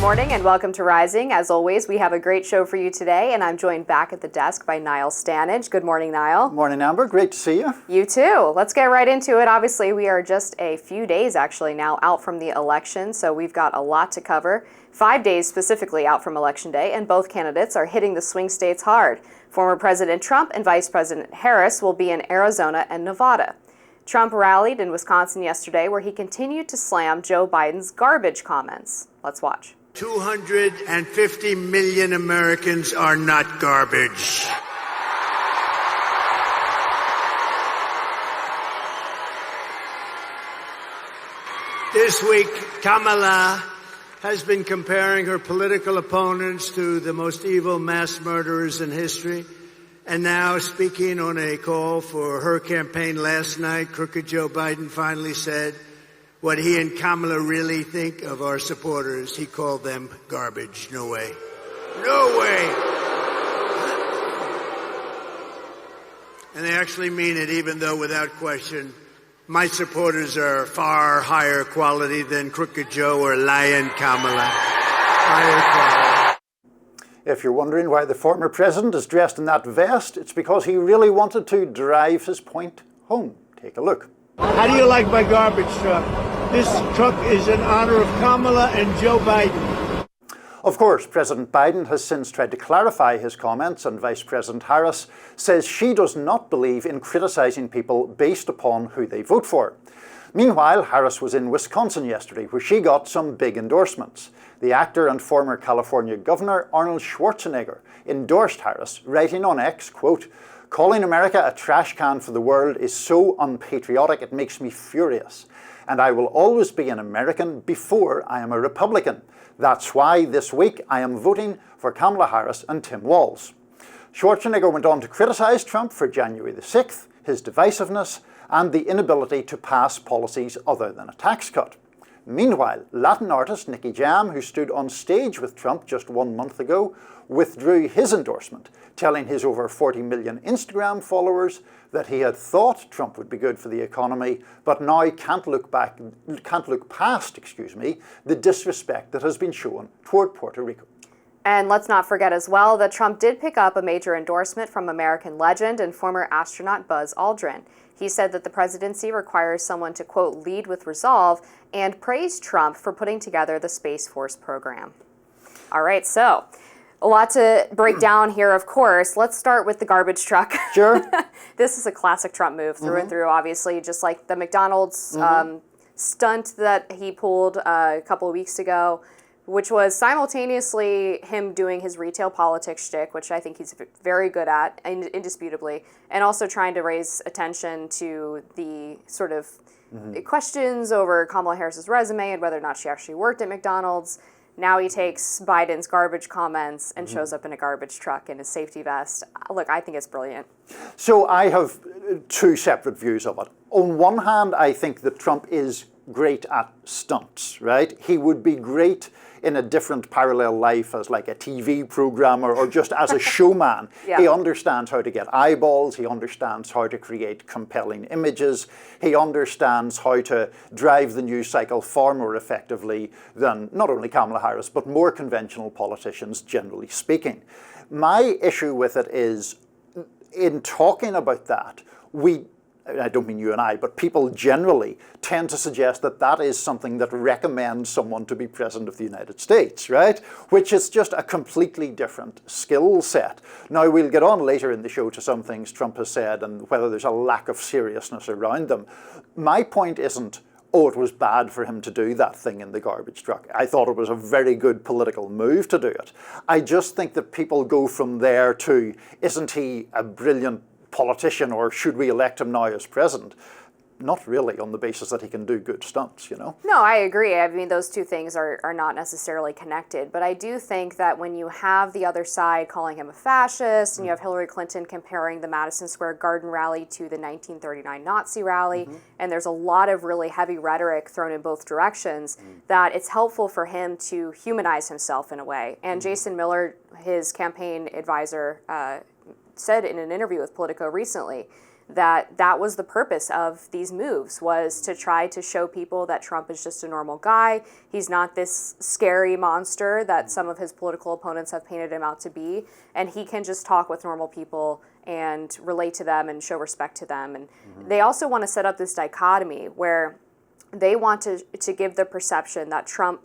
morning and welcome to Rising. As always, we have a great show for you today, and I'm joined back at the desk by Niall Stanage. Good morning, Niall. Morning, Amber. Great to see you. You too. Let's get right into it. Obviously, we are just a few days actually now out from the election, so we've got a lot to cover. 5 days specifically out from Election Day, and both candidates are hitting the swing states hard. Former President Trump and Vice President Harris will be in Arizona and Nevada. Trump rallied in Wisconsin yesterday, where he continued to slam Joe Biden's garbage comments. Let's watch. 250 million Americans are not garbage. This week, Kamala has been comparing her political opponents to the most evil mass murderers in history. And now, speaking on a call for her campaign last night, crooked Joe Biden finally said what he and Kamala really think of our supporters. He called them garbage. No way. No way. And they actually mean it, even though, without question, my supporters are far higher quality than crooked Joe or lying Kamala. Higher quality. If you're wondering why the former president is dressed in that vest, it's because he really wanted to drive his point home. Take a look. How do you like my garbage truck? This truck is in honor of Kamala and Joe Biden. Of course, President Biden has since tried to clarify his comments, and Vice President Harris says she does not believe in criticizing people based upon who they vote for. Meanwhile, Harris was in Wisconsin yesterday, where she got some big endorsements. The actor and former California Governor Arnold Schwarzenegger endorsed Harris, writing on X, quote, "Calling America a trash can for the world is so unpatriotic it makes me furious. And I will always be an American before I am a Republican. That's why this week I am voting for Kamala Harris and Tim Walz." Schwarzenegger went on to criticize Trump for January the 6th, his divisiveness, and the inability to pass policies other than a tax cut. Meanwhile, Latin artist Nicky Jam, who stood on stage with Trump just 1 month ago, withdrew his endorsement, telling his over 40 million Instagram followers that he had thought Trump would be good for the economy, but now can't look past the disrespect that has been shown toward Puerto Rico. And let's not forget as well that Trump did pick up a major endorsement from American legend and former astronaut Buzz Aldrin. He said that the presidency requires someone to, quote, lead with resolve, and praised Trump for putting together the Space Force program. All right, so a lot to break down here, of course. Let's start with the garbage truck. Sure. This is a classic Trump move through and through, obviously, just like the McDonald's stunt that he pulled a couple of weeks ago, which was simultaneously him doing his retail politics shtick, which I think he's very good at, indisputably, and also trying to raise attention to the sort of questions over Kamala Harris's resume and whether or not she actually worked at McDonald's. Now he takes Biden's garbage comments and shows up in a garbage truck in a safety vest. Look, I think it's brilliant. So I have two separate views of it. On one hand, I think that Trump is great at stunts, right? He would be great in a different parallel life as like a TV programmer or just as a showman. Yeah. He understands how to get eyeballs. He understands how to create compelling images. He understands how to drive the news cycle far more effectively than not only Kamala Harris, but more conventional politicians, generally speaking. My issue with it is, in talking about that, I don't mean you and I, but people generally tend to suggest that that is something that recommends someone to be president of the United States, right? Which is just a completely different skill set. Now, we'll get on later in the show to some things Trump has said and whether there's a lack of seriousness around them. My point isn't, oh, it was bad for him to do that thing in the garbage truck. I thought it was a very good political move to do it. I just think that people go from there to, isn't he a brilliant politician, or should we elect him now as president? Not really, on the basis that he can do good stunts, you know? No, I agree. I mean, those two things are not necessarily connected. But I do think that when you have the other side calling him a fascist, and you have Hillary Clinton comparing the Madison Square Garden rally to the 1939 Nazi rally, and there's a lot of really heavy rhetoric thrown in both directions, that it's helpful for him to humanize himself in a way. And Jason Miller, his campaign advisor, said in an interview with Politico recently that was the purpose of these moves, was to try to show people that Trump is just a normal guy. He's not this scary monster that some of his political opponents have painted him out to be, and he can just talk with normal people and relate to them and show respect to them. And they also want to set up this dichotomy where they want to give the perception that Trump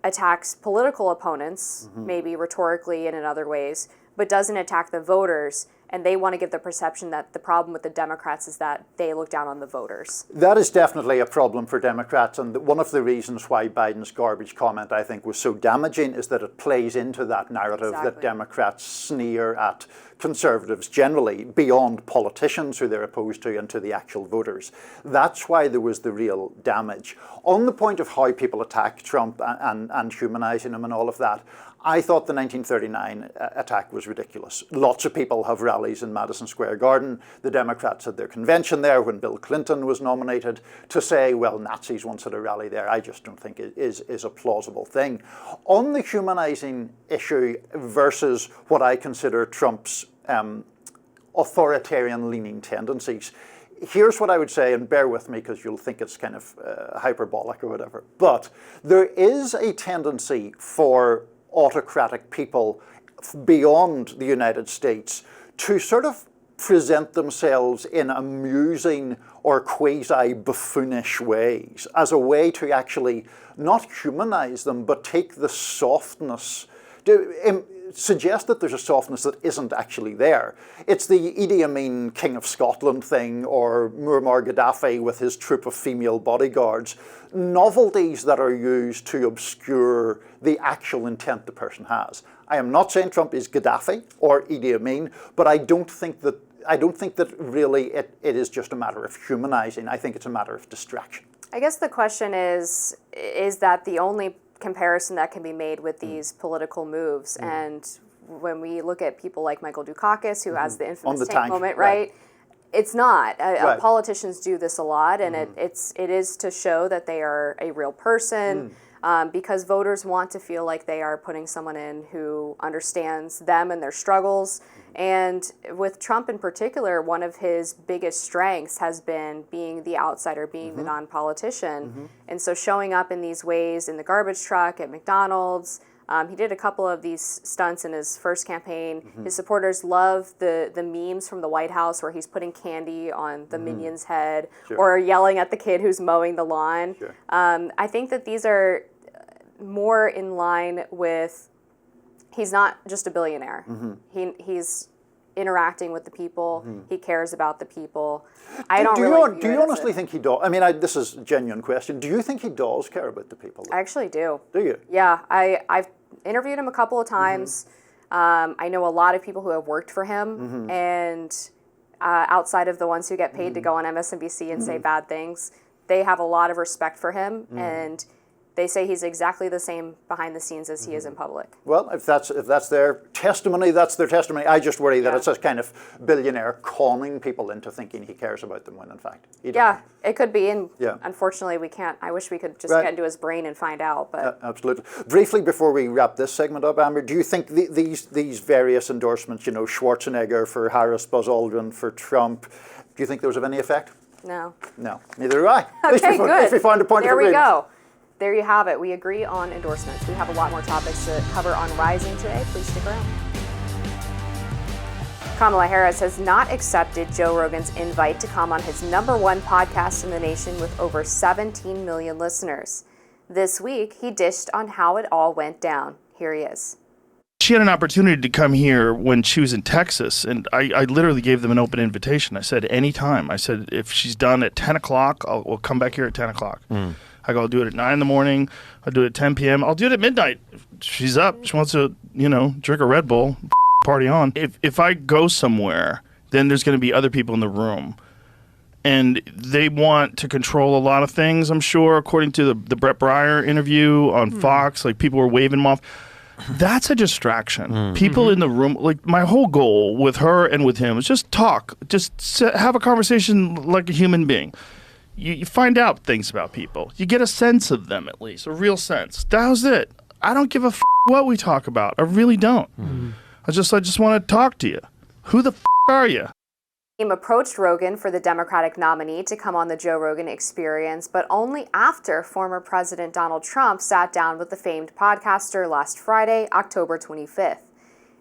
attacks political opponents, maybe rhetorically and in other ways, but doesn't attack the voters. And they want to give the perception that the problem with the Democrats is that they look down on the voters. That is definitely a problem for Democrats. And one of the reasons why Biden's garbage comment, I think, was so damaging is that it plays into that narrative that Democrats sneer at conservatives generally, beyond politicians who they're opposed to and to the actual voters. That's why there was the real damage. On the point of how people attack Trump and humanizing him and all of that, I thought the 1939 attack was ridiculous. Lots of people have rallies in Madison Square Garden. The Democrats had their convention there when Bill Clinton was nominated. To say, well, Nazis once had a rally there, I just don't think it is a plausible thing. On the humanizing issue versus what I consider Trump's authoritarian-leaning tendencies, here's what I would say, and bear with me because you'll think it's kind of hyperbolic or whatever, but there is a tendency for autocratic people beyond the United States to sort of present themselves in amusing or quasi-buffoonish ways as a way to actually not humanize them, but take the softness, suggest that there's a softness that isn't actually there. It's the Idi Amin King of Scotland thing, or Muammar Gaddafi with his troop of female bodyguards. Novelties that are used to obscure the actual intent the person has. I am not saying Trump is Gaddafi or Idi Amin, but I don't think that really it is just a matter of humanizing. I think it's a matter of distraction. I guess the question is that the only comparison that can be made with these political moves? And when we look at people like Michael Dukakis, who has the infamous tank moment, right? It's not. Politicians do this a lot, and it is to show that they are a real person, because voters want to feel like they are putting someone in who understands them and their struggles. And with Trump in particular, one of his biggest strengths has been being the outsider, being the non-politician. And so showing up in these ways in the garbage truck, at McDonald's, he did a couple of these stunts in his first campaign. His supporters love the memes from the White House where he's putting candy on the minion's head or yelling at the kid who's mowing the lawn. I think that these are more in line with, he's not just a billionaire. He's interacting with the people. He cares about the people. Do you honestly think he does? I mean, this is a genuine question. Do you think he does care about the people? I actually do. Do you? Yeah, I've interviewed him a couple of times. I know a lot of people who have worked for him, and outside of the ones who get paid to go on MSNBC and say bad things, they have a lot of respect for him, and they say he's exactly the same behind the scenes as he is in public. Well, if that's their testimony, that's their testimony. I just worry that it's a kind of billionaire conning people into thinking he cares about them when in fact he doesn't. Yeah, it could be, and unfortunately we can't. I wish we could just get into his brain and find out. But absolutely. Briefly before we wrap this segment up, Amber, do you think these various endorsements, Schwarzenegger for Harris, Buzz Aldrin for Trump, do you think those have any effect? No. No, neither do I. Okay, good. If we find a point of agreement. There we go. There you have it. We agree on endorsements. We have a lot more topics to cover on Rising today. Please stick around. Kamala Harris has not accepted Joe Rogan's invite to come on his #1 podcast in the nation with over 17 million listeners. This week, he dished on how it all went down. Here he is. She had an opportunity to come here when she was in Texas, and I literally gave them an open invitation. I said, anytime. I said, if she's done at 10 o'clock, we'll come back here at 10 o'clock. I go, I'll do it at 9 in the morning. I'll do it at 10 p.m. I'll do it at midnight. She's up. She wants to, drink a Red Bull, party on. If I go somewhere, then there's going to be other people in the room. And they want to control a lot of things, I'm sure, according to the Brett Breyer interview on Fox. Like, people were waving them off. That's a distraction. People in the room, like, my whole goal with her and with him is just talk. Just have a conversation like a human being. You find out things about people. You get a sense of them, at least, a real sense. That was it. I don't give a what we talk about. I really don't. I just want to talk to you. Who the are you? Team approached Rogan for the Democratic nominee to come on the Joe Rogan Experience, but only after former President Donald Trump sat down with the famed podcaster last Friday, October 25th.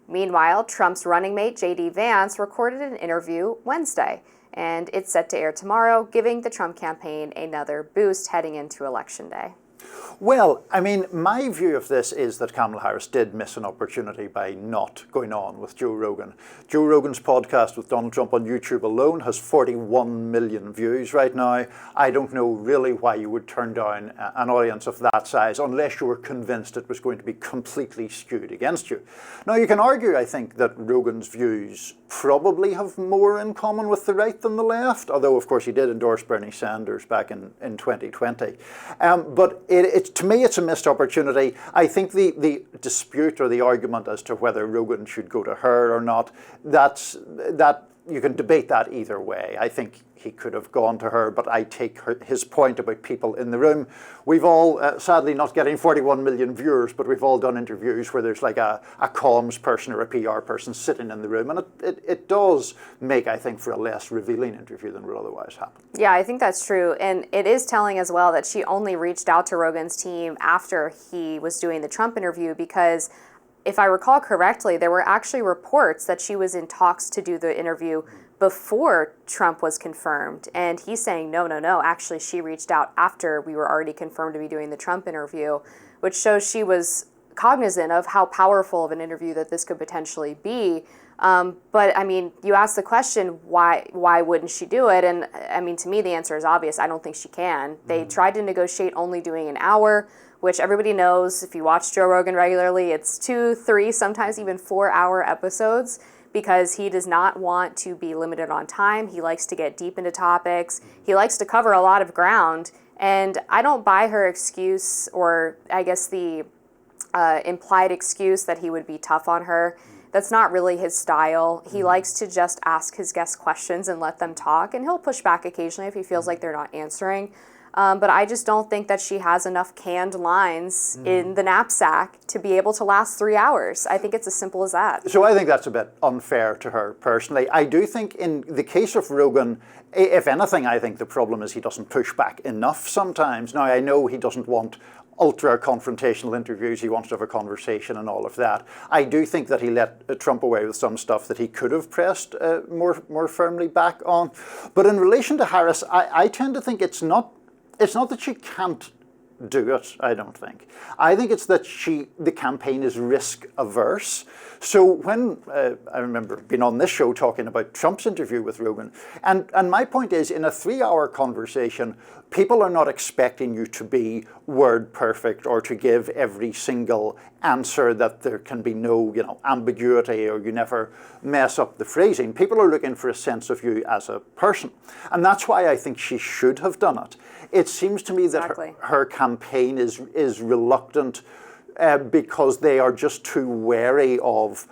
Meanwhile, Trump's running mate, J.D. Vance, recorded an interview Wednesday, and it's set to air tomorrow, giving the Trump campaign another boost heading into Election Day. Well, I mean, my view of this is that Kamala Harris did miss an opportunity by not going on with Joe Rogan. Joe Rogan's podcast with Donald Trump on YouTube alone has 41 million views right now. I don't know really why you would turn down an audience of that size unless you were convinced it was going to be completely skewed against you. Now, you can argue, I think, that Rogan's views probably have more in common with the right than the left, although, of course, he did endorse Bernie Sanders back in 2020. But to me, it's a missed opportunity. I think the dispute or the argument as to whether Rogan should go to her or not, that you can debate that either way. I think he could have gone to her, but I take his point about people in the room. We've all, sadly not getting 41 million viewers, but we've all done interviews where there's like a comms person or a PR person sitting in the room, and it does make, I think, for a less revealing interview than would otherwise happen. Yeah, I think that's true, and it is telling as well that she only reached out to Rogan's team after he was doing the Trump interview, because if I recall correctly, there were actually reports that she was in talks to do the interview before Trump was confirmed. And he's saying, no. Actually, she reached out after we were already confirmed to be doing the Trump interview, which shows she was cognizant of how powerful of an interview that this could potentially be. But I mean, you ask the question, why wouldn't she do it? And I mean, to me, the answer is obvious. I don't think she can. They tried to negotiate only doing an hour, which everybody knows. If you watch Joe Rogan regularly, it's 2, 3, sometimes even 4-hour episodes, because he does not want to be limited on time. He likes to get deep into topics. He likes to cover a lot of ground. And I don't buy her excuse, or I guess the implied excuse that he would be tough on her. That's not really his style. He likes to just ask his guests questions and let them talk, and he'll push back occasionally if he feels like they're not answering. But I just don't think that she has enough canned lines in the knapsack to be able to last 3 hours. I think it's as simple as that. So I think that's a bit unfair to her personally. I do think in the case of Rogan, if anything, I think the problem is he doesn't push back enough sometimes. Now, I know he doesn't want ultra confrontational interviews. He wants to have a conversation and all of that. I do think that he let Trump away with some stuff that he could have pressed more firmly back on. But in relation to Harris, I tend to think it's not that she can't do it, I don't think. I think it's that the campaign is risk averse. So when I remember being on this show talking about Trump's interview with Rogan, and my point is, in a 3-hour conversation, people are not expecting you to be word perfect or to give every single answer, that there can be no ambiguity or you never mess up the phrasing. People are looking for a sense of you as a person. And that's why I think she should have done it. It seems to me that her campaign is reluctant because they are just too wary of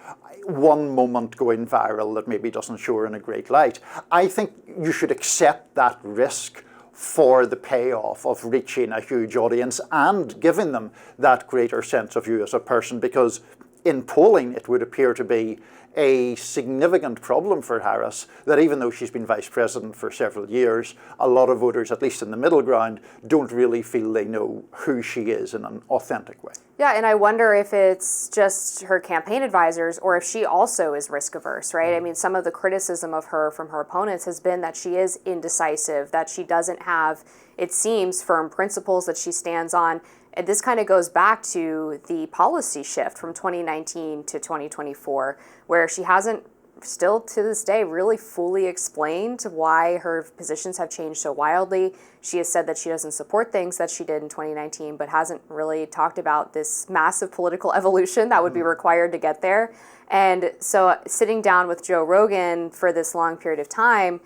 one moment going viral that maybe doesn't show her in a great light. I think you should accept that risk for the payoff of reaching a huge audience and giving them that greater sense of you as a person, because in polling it would appear to be a significant problem for Harris that even though she's been vice president for several years, a lot of voters, at least in the middle ground, don't really feel they know who she is in an authentic way. Yeah, and I wonder if it's just her campaign advisors or if she also is risk averse, right? I mean, some of the criticism of her from her opponents has been that she is indecisive, that she doesn't have, it seems, firm principles that she stands on. And this kind of goes back to the policy shift from 2019 to 2024, where she hasn't, still to this day, really fully explained why her positions have changed so wildly. She has said that she doesn't support things that she did in 2019, but hasn't really talked about this massive political evolution that would be required to get there. And so sitting down with Joe Rogan for this long period of time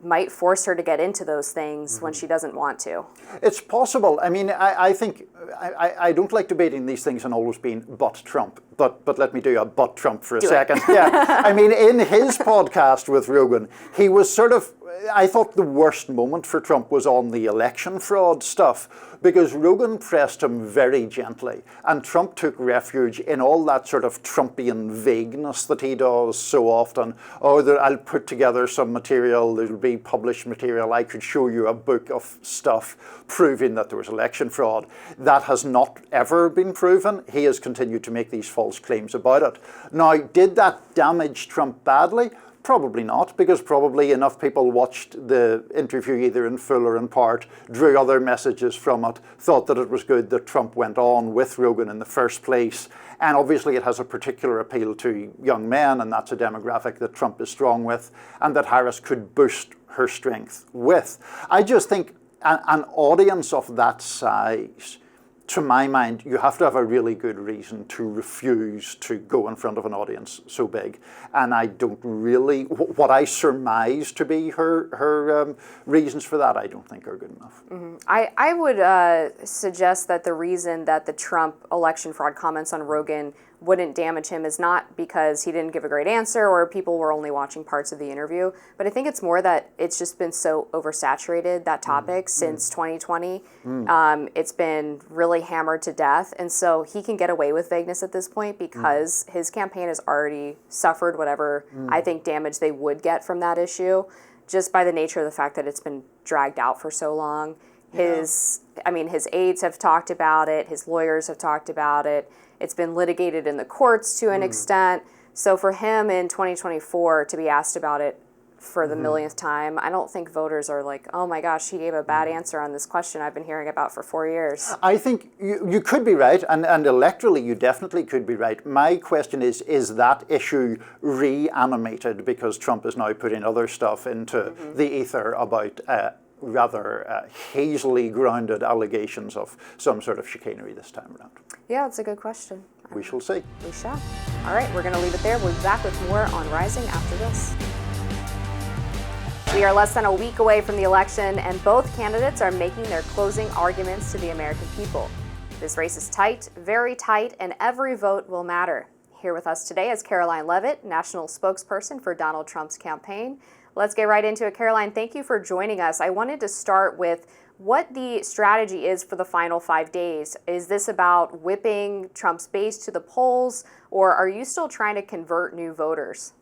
might force her to get into those things when she doesn't want to. It's possible. I mean, I think, I don't like debating these things and always being but Trump, but let me do a but Trump for a second. Yeah, I mean, in his podcast with Rogan, he was sort of I thought the worst moment for Trump was on the election fraud stuff, because Rogan pressed him very gently, and Trump took refuge in all that sort of Trumpian vagueness that he does so often. Oh, I'll put together some material, there'll be published material, I could show you a book of stuff proving that there was election fraud. That has not ever been proven. He has continued to make these false claims about it. Now, did that damage Trump badly? Probably not, because probably enough people watched the interview either in full or in part, drew other messages from it, thought that it was good that Trump went on with Rogan in the first place. And obviously it has a particular appeal to young men, and that's a demographic that Trump is strong with, and that Harris could boost her strength with. I just think an audience of that size, to my mind, you have to have a really good reason to refuse to go in front of an audience so big. And I don't really, what I surmise to be her reasons for that, I don't think are good enough. Mm-hmm. I would suggest that the reason that the Trump election fraud comments on Rogan wouldn't damage him is not because he didn't give a great answer or people were only watching parts of the interview, but I think it's more that it's just been so oversaturated, that topic, since 2020. It's been really hammered to death, and so he can get away with vagueness at this point because his campaign has already suffered whatever I think damage they would get from that issue, just by the nature of the fact that it's been dragged out for so long. His aides have talked about it, his lawyers have talked about it, it's been litigated in the courts to an extent. So for him in 2024 to be asked about it for the millionth time, I don't think voters are like, oh my gosh, he gave a bad answer on this question I've been hearing about for 4 years. I think you could be right, and electorally you definitely could be right. My question is that issue reanimated because Trump is now putting other stuff into the ether about rather hazily grounded allegations of some sort of chicanery this time around? Yeah, it's a good question. We shall see. We shall. All right, we're going to leave it there. We'll be back with more on Rising after this. We are less than a week away from the election, and both candidates are making their closing arguments to the American people. This race is tight, very tight, and every vote will matter. Here with us today is Caroline Leavitt, national spokesperson for Donald Trump's campaign. Let's get right into it. Caroline, thank you for joining us. I wanted to start with what the strategy is for the final 5 days. Is this about whipping Trump's base to the polls, or are you still trying to convert new voters?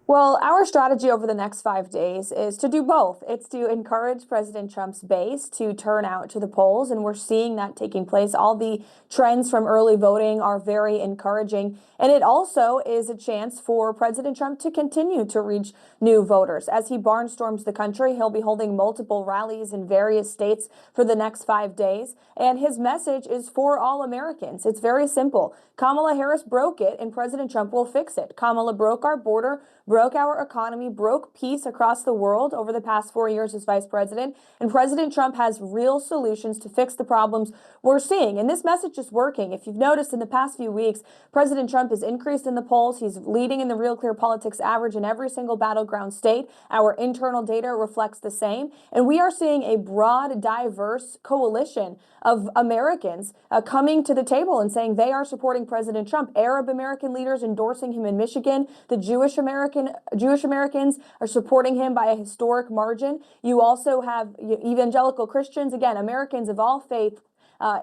Well, our strategy over the next 5 days is to do both. It's to encourage President Trump's base to turn out to the polls, and we're seeing that taking place. All the trends from early voting are very encouraging, and it also is a chance for President Trump to continue to reach new voters. As he barnstorms the country, he'll be holding multiple rallies in various states for the next 5 days, and his message is for all Americans. It's very simple. Kamala Harris broke it, and President Trump will fix it. Kamala broke our border, broke our economy, broke peace across the world over the past 4 years as vice president, and President Trump has real solutions to fix the problems we're seeing. And this message is working. If you've noticed in the past few weeks, President Trump has increased in the polls. He's leading in the Real Clear Politics average in every single battleground state. Our internal data reflects the same. And we are seeing a broad, diverse coalition of Americans coming to the table and saying they are supporting President Trump. Arab American leaders endorsing him in Michigan. The Jewish Americans are supporting him by a historic margin. You also have evangelical Christians, again, Americans of all faiths,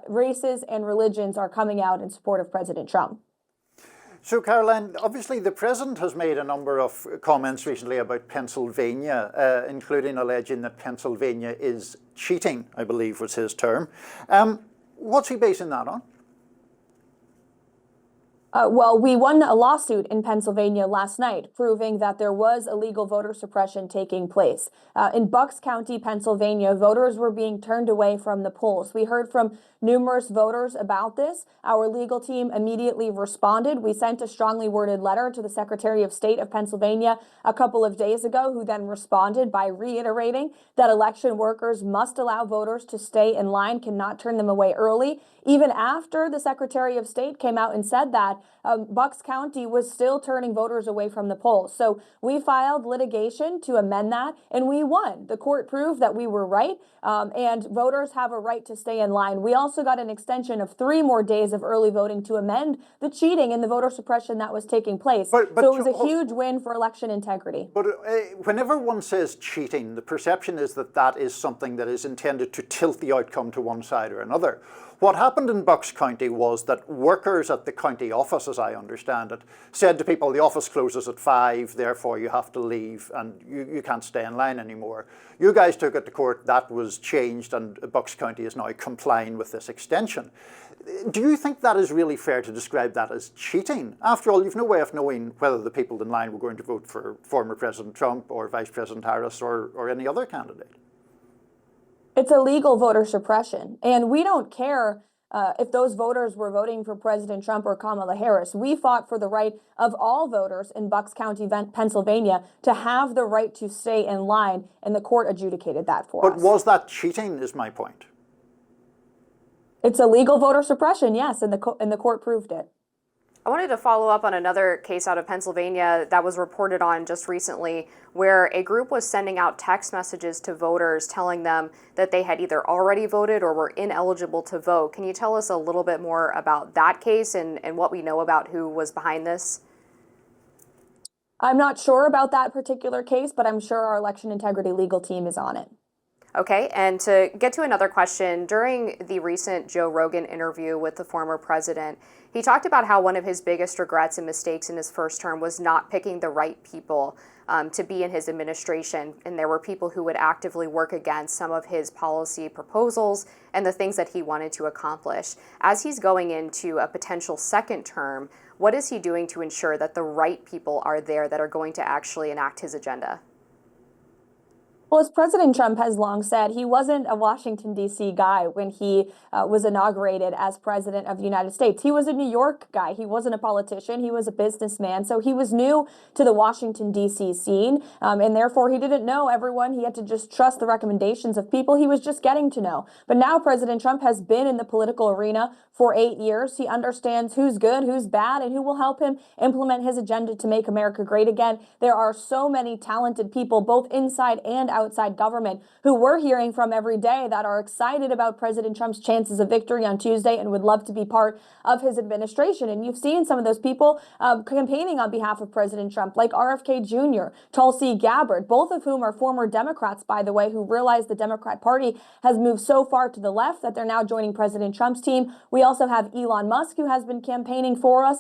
races, and religions are coming out in support of President Trump. So, Caroline, obviously the president has made a number of comments recently about Pennsylvania, including alleging that Pennsylvania is cheating, I believe was his term. What's he basing that on? Well, we won a lawsuit in Pennsylvania last night proving that there was illegal voter suppression taking place. In Bucks County, Pennsylvania, voters were being turned away from the polls. We heard from numerous voters about this. Our legal team immediately responded. We sent a strongly worded letter to the Secretary of State of Pennsylvania a couple of days ago, who then responded by reiterating that election workers must allow voters to stay in line, cannot turn them away early. even after the Secretary of State came out and said that, Bucks County was still turning voters away from the polls. So we filed litigation to amend that, and we won. The court proved that we were right, and voters have a right to stay in line. We also got an extension of 3 more days of early voting to amend the cheating and the voter suppression that was taking place. So it was a huge win for election integrity. But whenever one says cheating, the perception is that that is something that is intended to tilt the outcome to one side or another. What happened in Bucks County was that workers at the county office, as I understand it, said to people, the office closes at 5, therefore you have to leave and you can't stay in line anymore. You guys took it to court, that was changed, and Bucks County is now complying with this extension. Do you think that is really fair to describe that as cheating? After all, you've no way of knowing whether the people in line were going to vote for former President Trump or Vice President Harris or any other candidate. It's illegal voter suppression, and we don't care if those voters were voting for President Trump or Kamala Harris. We fought for the right of all voters in Bucks County, Pennsylvania, to have the right to stay in line, and the court adjudicated that for us. But was that cheating, is my point? It's illegal voter suppression, yes, and the court proved it. I wanted to follow up on another case out of Pennsylvania that was reported on just recently, where a group was sending out text messages to voters telling them that they had either already voted or were ineligible to vote. Can you tell us a little bit more about that case and what we know about who was behind this? I'm not sure about that particular case, but I'm sure our election integrity legal team is on it. Okay, and to get to another question, during the recent Joe Rogan interview with the former president, he talked about how one of his biggest regrets and mistakes in his first term was not picking the right people to be in his administration. And there were people who would actively work against some of his policy proposals and the things that he wanted to accomplish. As he's going into a potential second term, what is he doing to ensure that the right people are there that are going to actually enact his agenda? Well, as President Trump has long said, he wasn't a Washington, D.C. guy when he was inaugurated as president of the United States. He was a New York guy. He wasn't a politician. He was a businessman. So he was new to the Washington, D.C. scene, and therefore he didn't know everyone. He had to just trust the recommendations of people he was just getting to know. But now President Trump has been in the political arena for 8 years. He understands who's good, who's bad, and who will help him implement his agenda to make America great again. There are so many talented people, both inside and outside government, who we're hearing from every day that are excited about President Trump's chances of victory on Tuesday and would love to be part of his administration. And you've seen some of those people campaigning on behalf of President Trump, like RFK Jr., Tulsi Gabbard, both of whom are former Democrats, by the way, who realize the Democrat Party has moved so far to the left that they're now joining President Trump's team. We also have Elon Musk, who has been campaigning for us.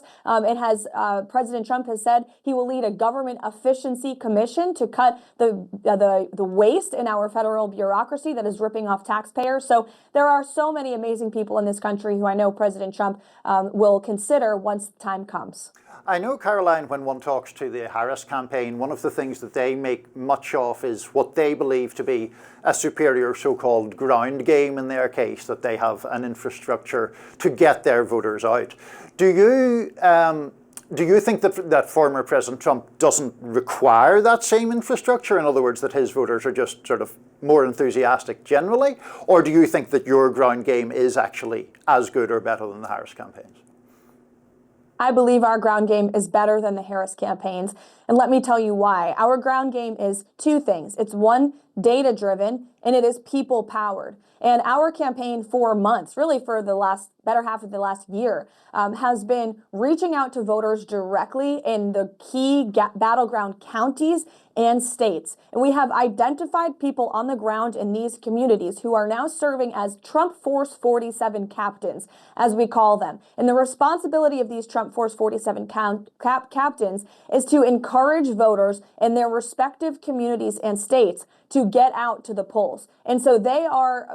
President Trump has said he will lead a government efficiency commission to cut the waste in our federal bureaucracy that is ripping off taxpayers. So there are so many amazing people in this country who I know President Trump will consider once the time comes. I know, Caroline, when one talks to the Harris campaign, one of the things that they make much of is what they believe to be a superior so-called ground game in their case, that they have an infrastructure to get their voters out. Do you think that former President Trump doesn't require that same infrastructure? In other words, that his voters are just sort of more enthusiastic generally? Or do you think that your ground game is actually as good or better than the Harris campaigns? I believe our ground game is better than the Harris campaigns. And let me tell you why. Our ground game is 2 things. It's 1, data-driven, and it is people-powered. And our campaign for months, really for the better half of the last year, has been reaching out to voters directly in the key battleground counties and states. And we have identified people on the ground in these communities who are now serving as Trump Force 47 captains, as we call them. And the responsibility of these Trump Force 47 captains is to encourage voters in their respective communities and states to get out to the polls. And so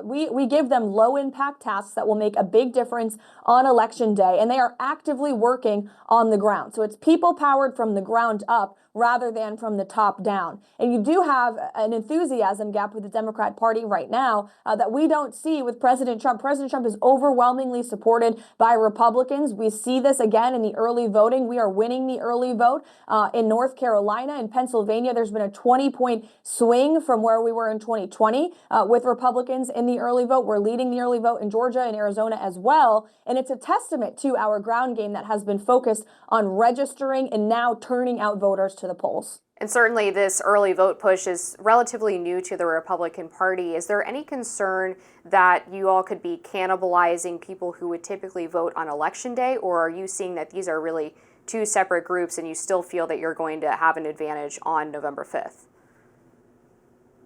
we give them low impact tasks that will make a big difference on election day, and they are actively working on the ground. So it's people powered from the ground up rather than from the top down. And you do have an enthusiasm gap with the Democrat Party right now that we don't see with President Trump. President Trump is overwhelmingly supported by Republicans. We see this again in the early voting. We are winning the early vote in North Carolina and Pennsylvania. There's been a 20-point swing from where we were in 2020 with Republicans in the early vote. We're leading the early vote in Georgia and Arizona as well. And it's a testament to our ground game that has been focused on registering and now turning out voters to the polls. And certainly this early vote push is relatively new to the Republican Party. Is there any concern that you all could be cannibalizing people who would typically vote on Election Day, or are you seeing that these are really two separate groups and you still feel that you're going to have an advantage on November 5th?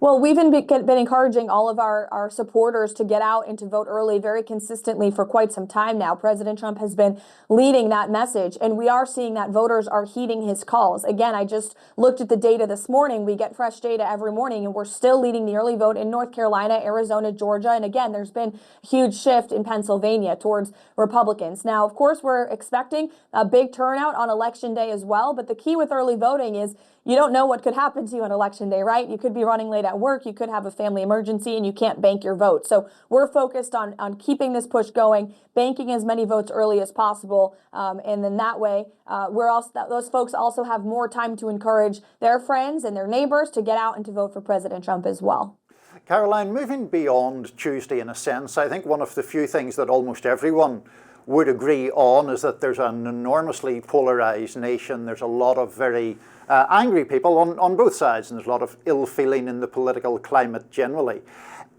Well, we've been encouraging all of our supporters to get out and to vote early very consistently for quite some time now. President Trump has been leading that message, and we are seeing that voters are heeding his calls. Again, I just looked at the data this morning. We get fresh data every morning, and we're still leading the early vote in North Carolina, Arizona, Georgia. And again, there's been a huge shift in Pennsylvania towards Republicans. Now, of course, we're expecting a big turnout on Election Day as well. But the key with early voting is you don't know what could happen to you on Election Day, right? You could be running late at work, you could have a family emergency, and you can't bank your vote. So we're focused on keeping this push going, banking as many votes early as possible, and then that way, those folks also have more time to encourage their friends and their neighbors to get out and to vote for President Trump as well. Caroline, moving beyond Tuesday in a sense, I think one of the few things that almost everyone would agree on is that there's an enormously polarized nation. There's a lot of very angry people on both sides, and there's a lot of ill feeling in the political climate generally.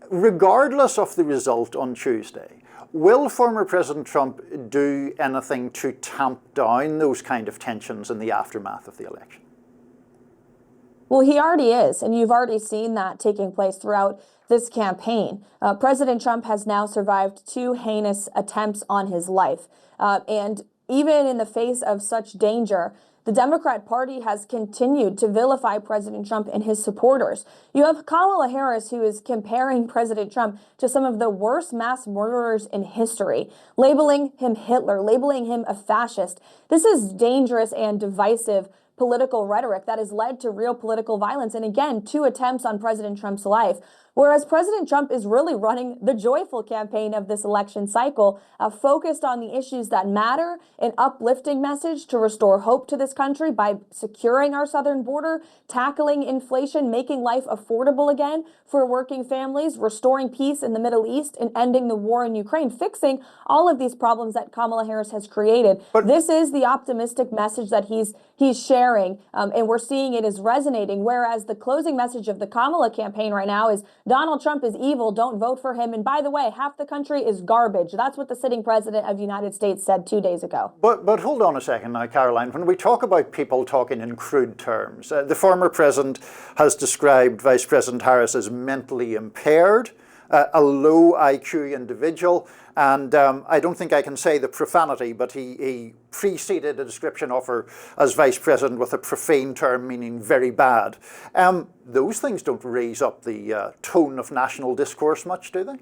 Regardless of the result on Tuesday, will former President Trump do anything to tamp down those kind of tensions in the aftermath of the election? Well, he already is, and you've already seen that taking place throughout this campaign. President Trump has now survived 2 heinous attempts on his life. And even in the face of such danger, the Democrat Party has continued to vilify President Trump and his supporters. You have Kamala Harris, who is comparing President Trump to some of the worst mass murderers in history, labeling him Hitler, labeling him a fascist. This is dangerous and divisive political rhetoric that has led to real political violence. And again, 2 attempts on President Trump's life. Whereas President Trump is really running the joyful campaign of this election cycle, focused on the issues that matter, an uplifting message to restore hope to this country by securing our southern border, tackling inflation, making life affordable again for working families, restoring peace in the Middle East, and ending the war in Ukraine, fixing all of these problems that Kamala Harris has created. But this is the optimistic message that he's sharing, and we're seeing it is resonating, whereas the closing message of the Kamala campaign right now is Donald Trump is evil, don't vote for him. And by the way, half the country is garbage. That's what the sitting president of the United States said 2 days ago. But hold on a second now, Caroline. When we talk about people talking in crude terms, the former president has described Vice President Harris as mentally impaired, a low IQ individual, and I don't think I can say the profanity, but he preceded a description of her as vice president with a profane term meaning very bad. Those things don't raise up the tone of national discourse much, do they?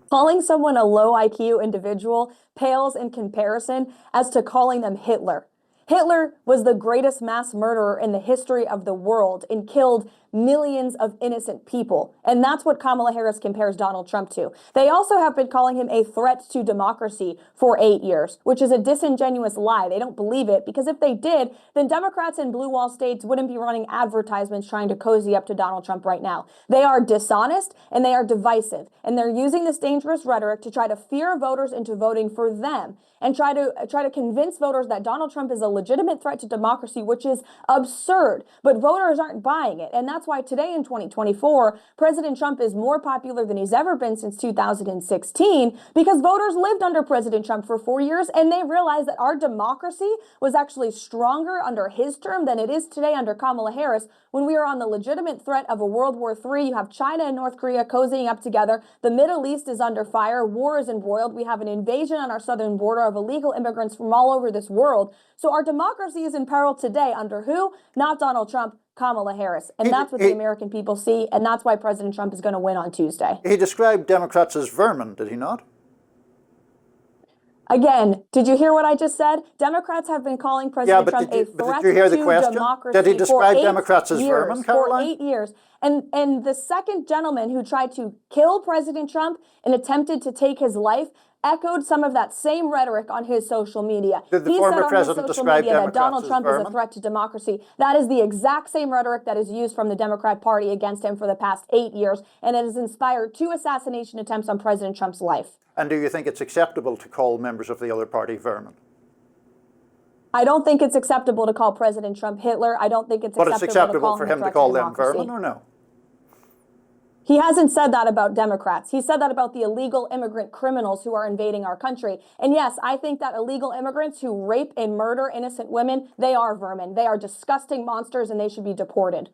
Calling someone a low IQ individual pales in comparison as to calling them Hitler. Hitler was the greatest mass murderer in the history of the world and killed millions of innocent people. And that's what Kamala Harris compares Donald Trump to. They also have been calling him a threat to democracy for 8 years, which is a disingenuous lie. They don't believe it, because if they did, then Democrats in blue wall states wouldn't be running advertisements trying to cozy up to Donald Trump right now. They are dishonest and they are divisive, and they're using this dangerous rhetoric to try to fear voters into voting for them and try to convince voters that Donald Trump is a legitimate threat to democracy, which is absurd. But voters aren't buying it. And that's why today in 2024, President Trump is more popular than he's ever been since 2016, because voters lived under President Trump for 4 years and they realized that our democracy was actually stronger under his term than it is today under Kamala Harris, when we are on the legitimate threat of a World War III. You have China and North Korea cozying up together. The Middle East is under fire. War is embroiled. We have an invasion on our southern border of illegal immigrants from all over this world. So our democracy is in peril today under who? Not Donald Trump, Kamala Harris. And that's what the American people see, and that's why President Trump is going to win on Tuesday. He described Democrats as vermin, did he not? Again, did you hear what I just said? Democrats have been calling President Trump a threat to democracy. Did he describe Democrats as vermin, Caroline? For 8 years. And the second gentleman who tried to kill President Trump and attempted to take his life echoed some of that same rhetoric on his social media. Did the He former said on his president social describe media that Democrats Donald as Trump is a vermin? threat to democracy. That is the exact same rhetoric that is used from the Democrat Party against him for the past 8 years, and it has inspired 2 assassination attempts on President Trump's life. And do you think it's acceptable to call members of the other party vermin? I don't think it's acceptable to call President Trump Hitler. I don't think it's But acceptable, it's acceptable to call for him a him to threat call to them democracy. vermin, or no? He hasn't said that about Democrats. He said that about the illegal immigrant criminals who are invading our country. And yes, I think that illegal immigrants who rape and murder innocent women, they are vermin. They are disgusting monsters and they should be deported.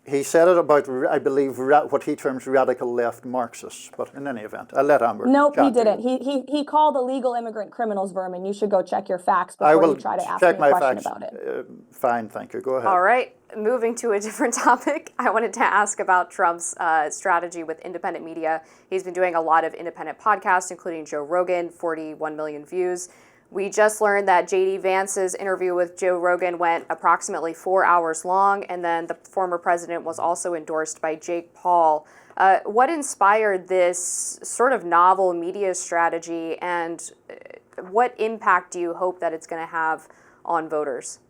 He said it about, I believe, what he terms radical left Marxists. But in any event, I'll let Amber. Nope, he chat to didn't. you. He called illegal immigrant criminals vermin. You should go check your facts I before will you try to ask check me a my question facts. about it. Fine, thank you. Go ahead. All right, moving to a different topic. I wanted to ask about Trump's strategy with independent media. He's been doing a lot of independent podcasts, including Joe Rogan, 41 million views. We just learned that J.D. Vance's interview with Joe Rogan went approximately 4 hours long, and then the former president was also endorsed by Jake Paul. What inspired this sort of novel media strategy, and what impact do you hope that it's going to have on voters?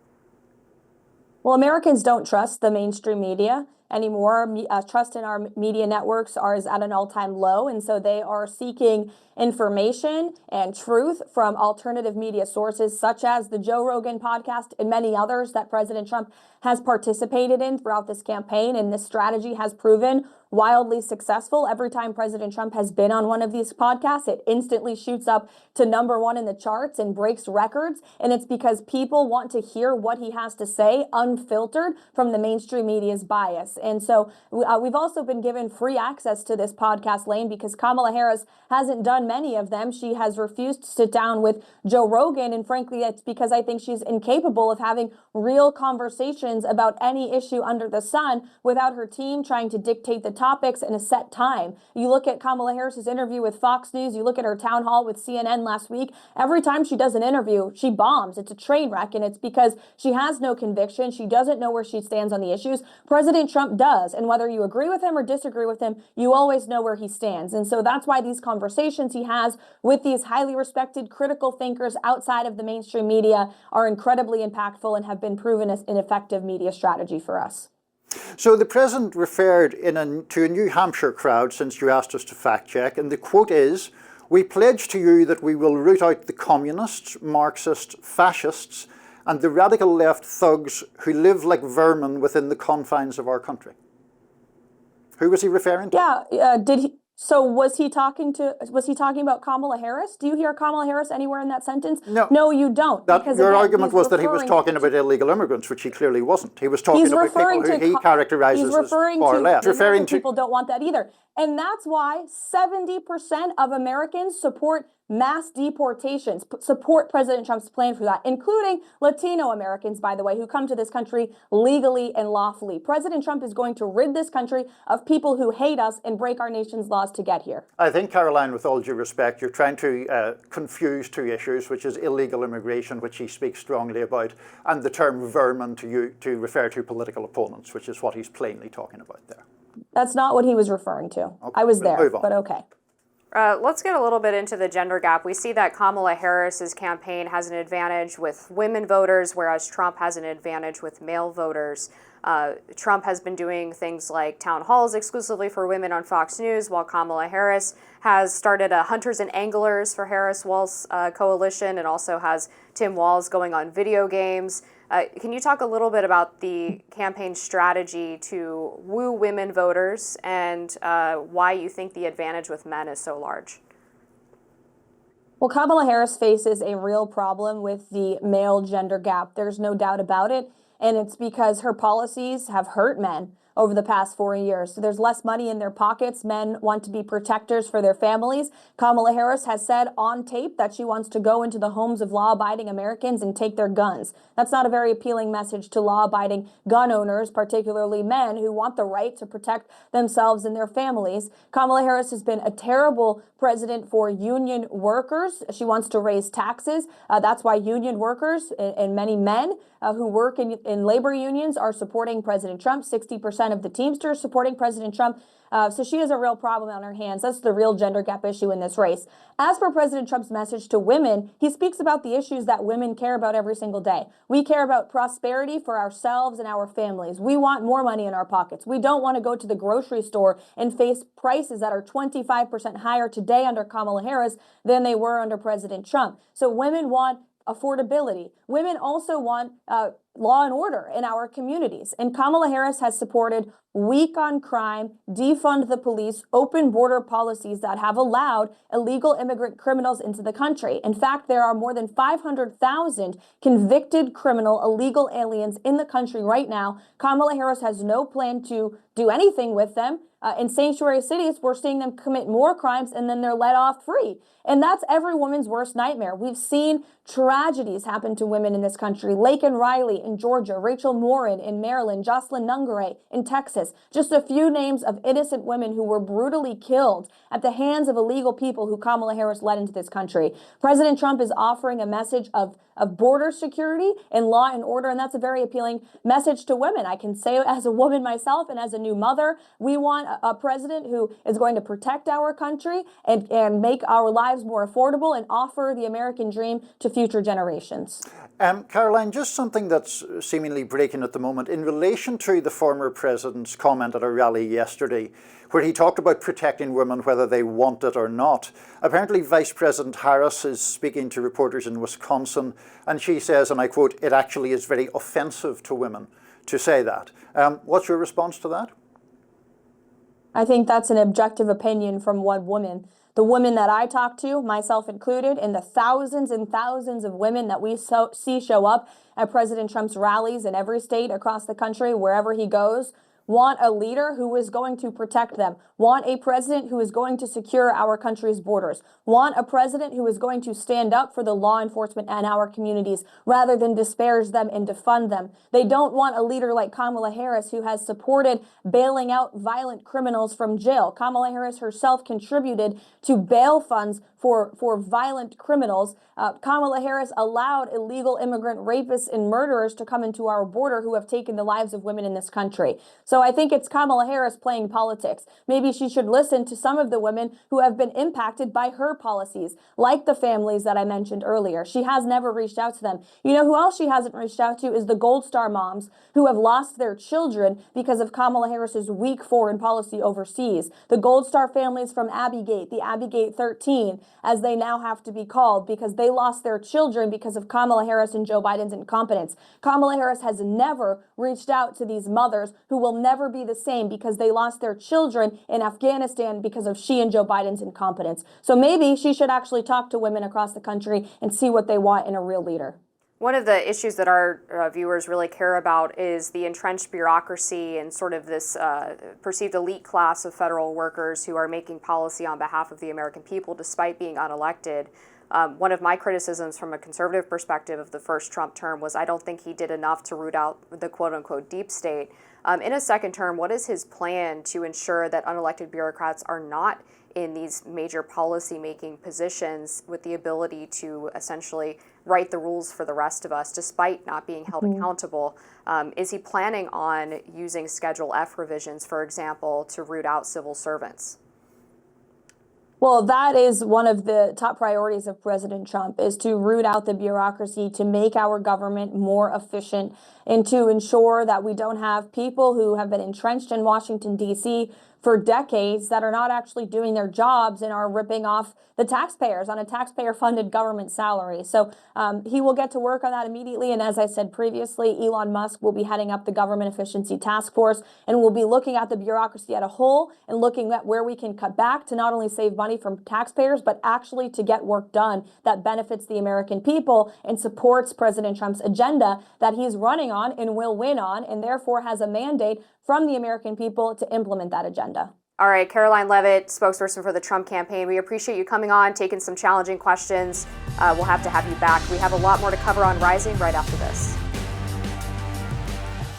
Well, Americans don't trust the mainstream media anymore. Trust in our media networks is at an all-time low, and so they are seeking information and truth from alternative media sources such as the Joe Rogan podcast and many others that President Trump has participated in throughout this campaign. And this strategy has proven wildly successful. Every time President Trump has been on one of these podcasts, it instantly shoots up to #1 in the charts and breaks records. And it's because people want to hear what he has to say unfiltered from the mainstream media's bias. And so we've also been given free access to this podcast lane because Kamala Harris hasn't done many of them. She has refused to sit down with Joe Rogan. And frankly, it's because I think she's incapable of having real conversations about any issue under the sun without her team trying to dictate the topics in a set time. You look at Kamala Harris's interview with Fox News, you look at her town hall with CNN last week, every time she does an interview, she bombs. It's a train wreck, and it's because she has no conviction. She doesn't know where she stands on the issues. President Trump does, and whether you agree with him or disagree with him, you always know where he stands. And so that's why these conversations he has with these highly respected critical thinkers outside of the mainstream media are incredibly impactful and have been proven as an effective media strategy for us. So the president referred to a New Hampshire crowd, since you asked us to fact check, and the quote is, "We pledge to you that we will root out the communists, Marxists, fascists, and the radical left thugs who live like vermin within the confines of our country." Who was he referring to? Yeah, did he? So was he talking about Kamala Harris? Do you hear Kamala Harris anywhere in that sentence? No. No, you don't. Because Your again, argument was that he was referring talking about illegal immigrants, which he clearly wasn't. He was talking about people who he characterizes as far left. Referring to people don't want that either. And that's why 70% of Americans support mass deportations, support President Trump's plan for that, including Latino Americans, by the way, who come to this country legally and lawfully. President Trump is going to rid this country of people who hate us and break our nation's laws to get here. I think, Caroline, with all due respect, you're trying to confuse two issues, which is illegal immigration, which he speaks strongly about, and the term vermin to refer to political opponents, which is what he's plainly talking about there. That's not what he was referring to. Okay, I was there, move on. but okay. Let's get a little bit into the gender gap. We see that Kamala Harris's campaign has an advantage with women voters, whereas Trump has an advantage with male voters. Trump has been doing things like town halls exclusively for women on Fox News, while Kamala Harris has started a Hunters and Anglers for Harris Walz coalition and also has Tim Walz going on video games. Can you talk a little bit about the campaign strategy to woo women voters and why you think the advantage with men is so large? Well, Kamala Harris faces a real problem with the male gender gap. There's no doubt about it. And it's because her policies have hurt men over the past 4 years. So there's less money in their pockets. Men want to be protectors for their families. Kamala Harris has said on tape that she wants to go into the homes of law-abiding Americans and take their guns. That's not a very appealing message to law-abiding gun owners, particularly men who want the right to protect themselves and their families. Kamala Harris has been a terrible president for union workers. She wants to raise taxes. That's why union workers and many men who work in labor unions are supporting President Trump. 60% 50% of the Teamsters supporting President Trump. So she has a real problem on her hands. That's the real gender gap issue in this race. As for President Trump's message to women, he speaks about the issues that women care about every single day. We care about prosperity for ourselves and our families. We want more money in our pockets. We don't want to go to the grocery store and face prices that are 25% higher today under Kamala Harris than they were under President Trump. So women want affordability. Women also want law and order in our communities. And Kamala Harris has supported weak on crime, defund the police, open border policies that have allowed illegal immigrant criminals into the country. In fact, there are more than 500,000 convicted criminal illegal aliens in the country right now. Kamala Harris has no plan to do anything with them. In sanctuary cities, we're seeing them commit more crimes and then they're let off free. And that's every woman's worst nightmare. We've seen tragedies happen to women in this country. Laken Riley in Georgia, Rachel Morin in Maryland, Jocelyn Nungare in Texas. Just a few names of innocent women who were brutally killed at the hands of illegal people who Kamala Harris led into this country. President Trump is offering a message of border security and law and order, and that's a very appealing message to women. I can say as a woman myself and as a new mother, we want a president who is going to protect our country and make our lives more affordable and offer the American dream to future generations. Caroline, just something that's seemingly breaking at the moment in relation to the former president's comment at a rally yesterday, where he talked about protecting women whether they want it or not. Apparently, Vice President Harris is speaking to reporters in Wisconsin, and she says, and I quote, "It actually is very offensive to women to say that." What's your response to that? I think that's an objective opinion from one woman. The women that I talk to, myself included, and the thousands and thousands of women that we see show up at President Trump's rallies in every state across the country, wherever he goes, want a leader who is going to protect them, want a president who is going to secure our country's borders, want a president who is going to stand up for the law enforcement and our communities rather than disparage them and defund them. They don't want a leader like Kamala Harris who has supported bailing out violent criminals from jail. Kamala Harris herself contributed to bail funds for violent criminals. Kamala Harris allowed illegal immigrant rapists and murderers to come into our border who have taken the lives of women in this country. So I think it's Kamala Harris playing politics. Maybe she should listen to some of the women who have been impacted by her policies, like the families that I mentioned earlier. She has never reached out to them. You know who else she hasn't reached out to is the Gold Star moms who have lost their children because of Kamala Harris's weak foreign policy overseas. The Gold Star families from Abbeygate, the Abbeygate 13, as they now have to be called, because they lost their children because of Kamala Harris and Joe Biden's incompetence. Kamala Harris has never reached out to these mothers who will never be the same because they lost their children in Afghanistan because of she and Joe Biden's incompetence. So maybe she should actually talk to women across the country and see what they want in a real leader. One of the issues that our viewers really care about is the entrenched bureaucracy and sort of this perceived elite class of federal workers who are making policy on behalf of the American people despite being unelected. One of my criticisms from a conservative perspective of the first Trump term was I don't think he did enough to root out the quote-unquote deep state. In a second term, what is his plan to ensure that unelected bureaucrats are not in these major policy-making positions with the ability to essentially write the rules for the rest of us despite not being held accountable? Is he planning on using Schedule F revisions, for example, to root out civil servants? Well, that is one of the top priorities of President Trump, is to root out the bureaucracy, to make our government more efficient, and to ensure that we don't have people who have been entrenched in Washington, D.C. for decades that are not actually doing their jobs and are ripping off the taxpayers on a taxpayer-funded government salary. So he will get to work on that immediately. And as I said previously, Elon Musk will be heading up the Government Efficiency Task Force, and we'll be looking at the bureaucracy as a whole and looking at where we can cut back to not only save money from taxpayers, but actually to get work done that benefits the American people and supports President Trump's agenda that he's running on and will win on, and therefore has a mandate from the American people to implement that agenda. All right, Caroline Levitt, spokesperson for the Trump campaign. We appreciate you coming on, taking some challenging questions. We'll have to have you back. We have a lot more to cover on Rising right after this.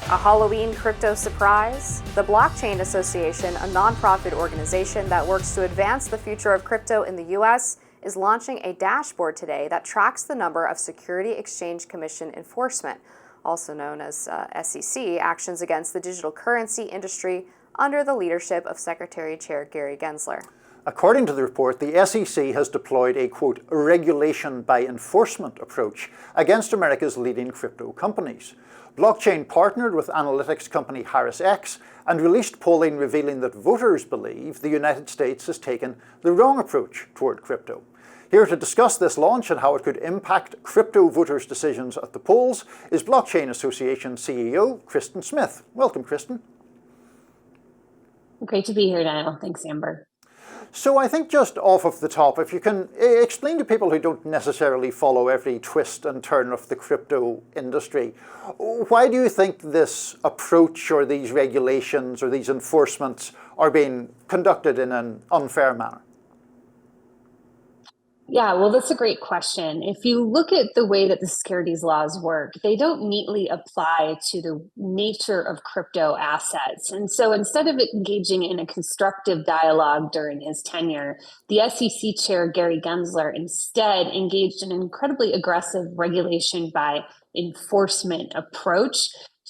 A Halloween crypto surprise? The Blockchain Association, a nonprofit organization that works to advance the future of crypto in the U.S., is launching a dashboard today that tracks the number of Security Exchange Commission enforcement. also known as SEC, actions against the digital currency industry under the leadership of Secretary Chair Gary Gensler. According to the report, the SEC has deployed a, quote, regulation by enforcement approach against America's leading crypto companies. Blockchain partnered with analytics company HarrisX and released polling revealing that voters believe the United States has taken the wrong approach toward crypto. Here to discuss this launch and how it could impact crypto voters' decisions at the polls is Blockchain Association CEO Kristin Smith. Welcome, Kristin. Great to be here, Niall. Thanks, Amber. So I think just off of the top, if you can explain to people who don't necessarily follow every twist and turn of the crypto industry, why do you think this approach or these regulations or these enforcements are being conducted in an unfair manner? Yeah, well, that's a great question. If you look at the way that the securities laws work, they don't neatly apply to the nature of crypto assets. And so instead of engaging in a constructive dialogue during his tenure, the SEC chair, Gary Gensler, instead engaged in an incredibly aggressive regulation by enforcement approach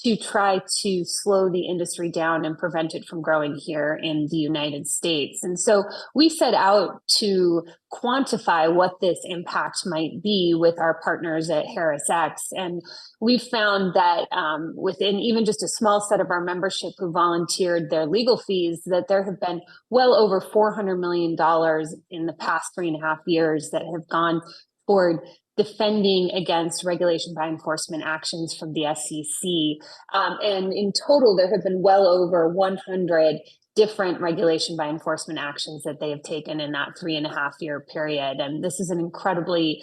to try to slow the industry down and prevent it from growing here in the United States. And so we set out to quantify what this impact might be with our partners at HarrisX. And we found that within even just a small set of our membership who volunteered their legal fees, that there have been well over $400 million in the past 3.5 years that have gone toward defending against regulation by enforcement actions from the SEC. And in total, there have been well over 100 different regulation by enforcement actions that they have taken in that 3.5-year period. And this is an incredibly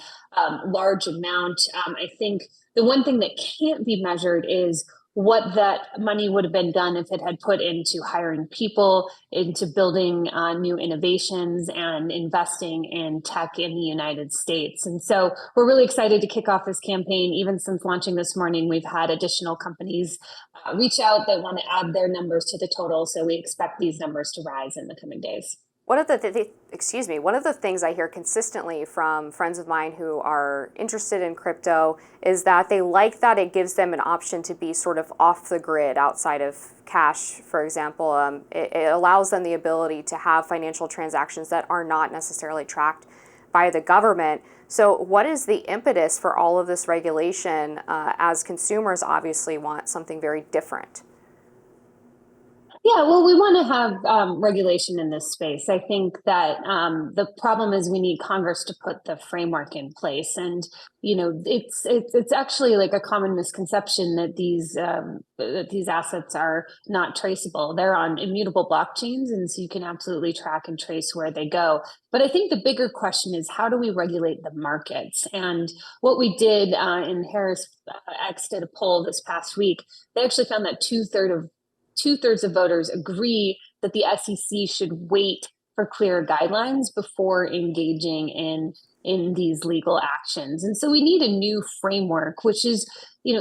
large amount. I think the one thing that can't be measured is what that money would have been done if it had put into hiring people, into building new innovations and investing in tech in the United States. And so we're really excited to kick off this campaign. Even since launching this morning, we've had additional companies reach out that want to add their numbers to the total. So we expect these numbers to rise in the coming days. One of the things I hear consistently from friends of mine who are interested in crypto is that they like that it gives them an option to be sort of off the grid outside of cash, for example. It allows them the ability to have financial transactions that are not necessarily tracked by the government. So what is the impetus for all of this regulation as consumers obviously want something very different? Yeah, well, we want to have regulation in this space. I think that the problem is we need Congress to put the framework in place, and it's actually like a common misconception that these assets are not traceable. They're on immutable blockchains, and so you can absolutely track and trace where they go. But I think the bigger question is, how do we regulate the markets? And what we did in HarrisX did a poll this past week. They actually found that two-thirds of voters agree that the SEC should wait for clear guidelines before engaging in these legal actions. And so we need a new framework, which is,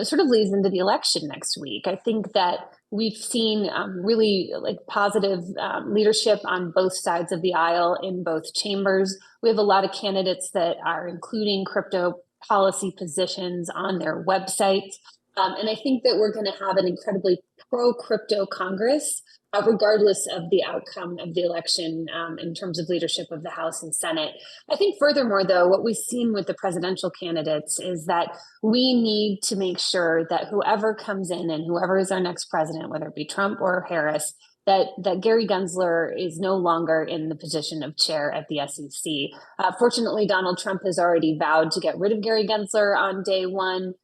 sort of leads into the election next week. I think that we've seen really positive leadership on both sides of the aisle in both chambers. We have a lot of candidates that are including crypto policy positions on their websites. And I think that we're going to have an incredibly pro-crypto Congress, regardless of the outcome of the election in terms of leadership of the House and Senate. I think furthermore, though, what we've seen with the presidential candidates is that we need to make sure that whoever comes in and whoever is our next president, whether it be Trump or Harris, that Gary Gensler is no longer in the position of chair at the SEC. Fortunately, Donald Trump has already vowed to get rid of Gary Gensler on day one.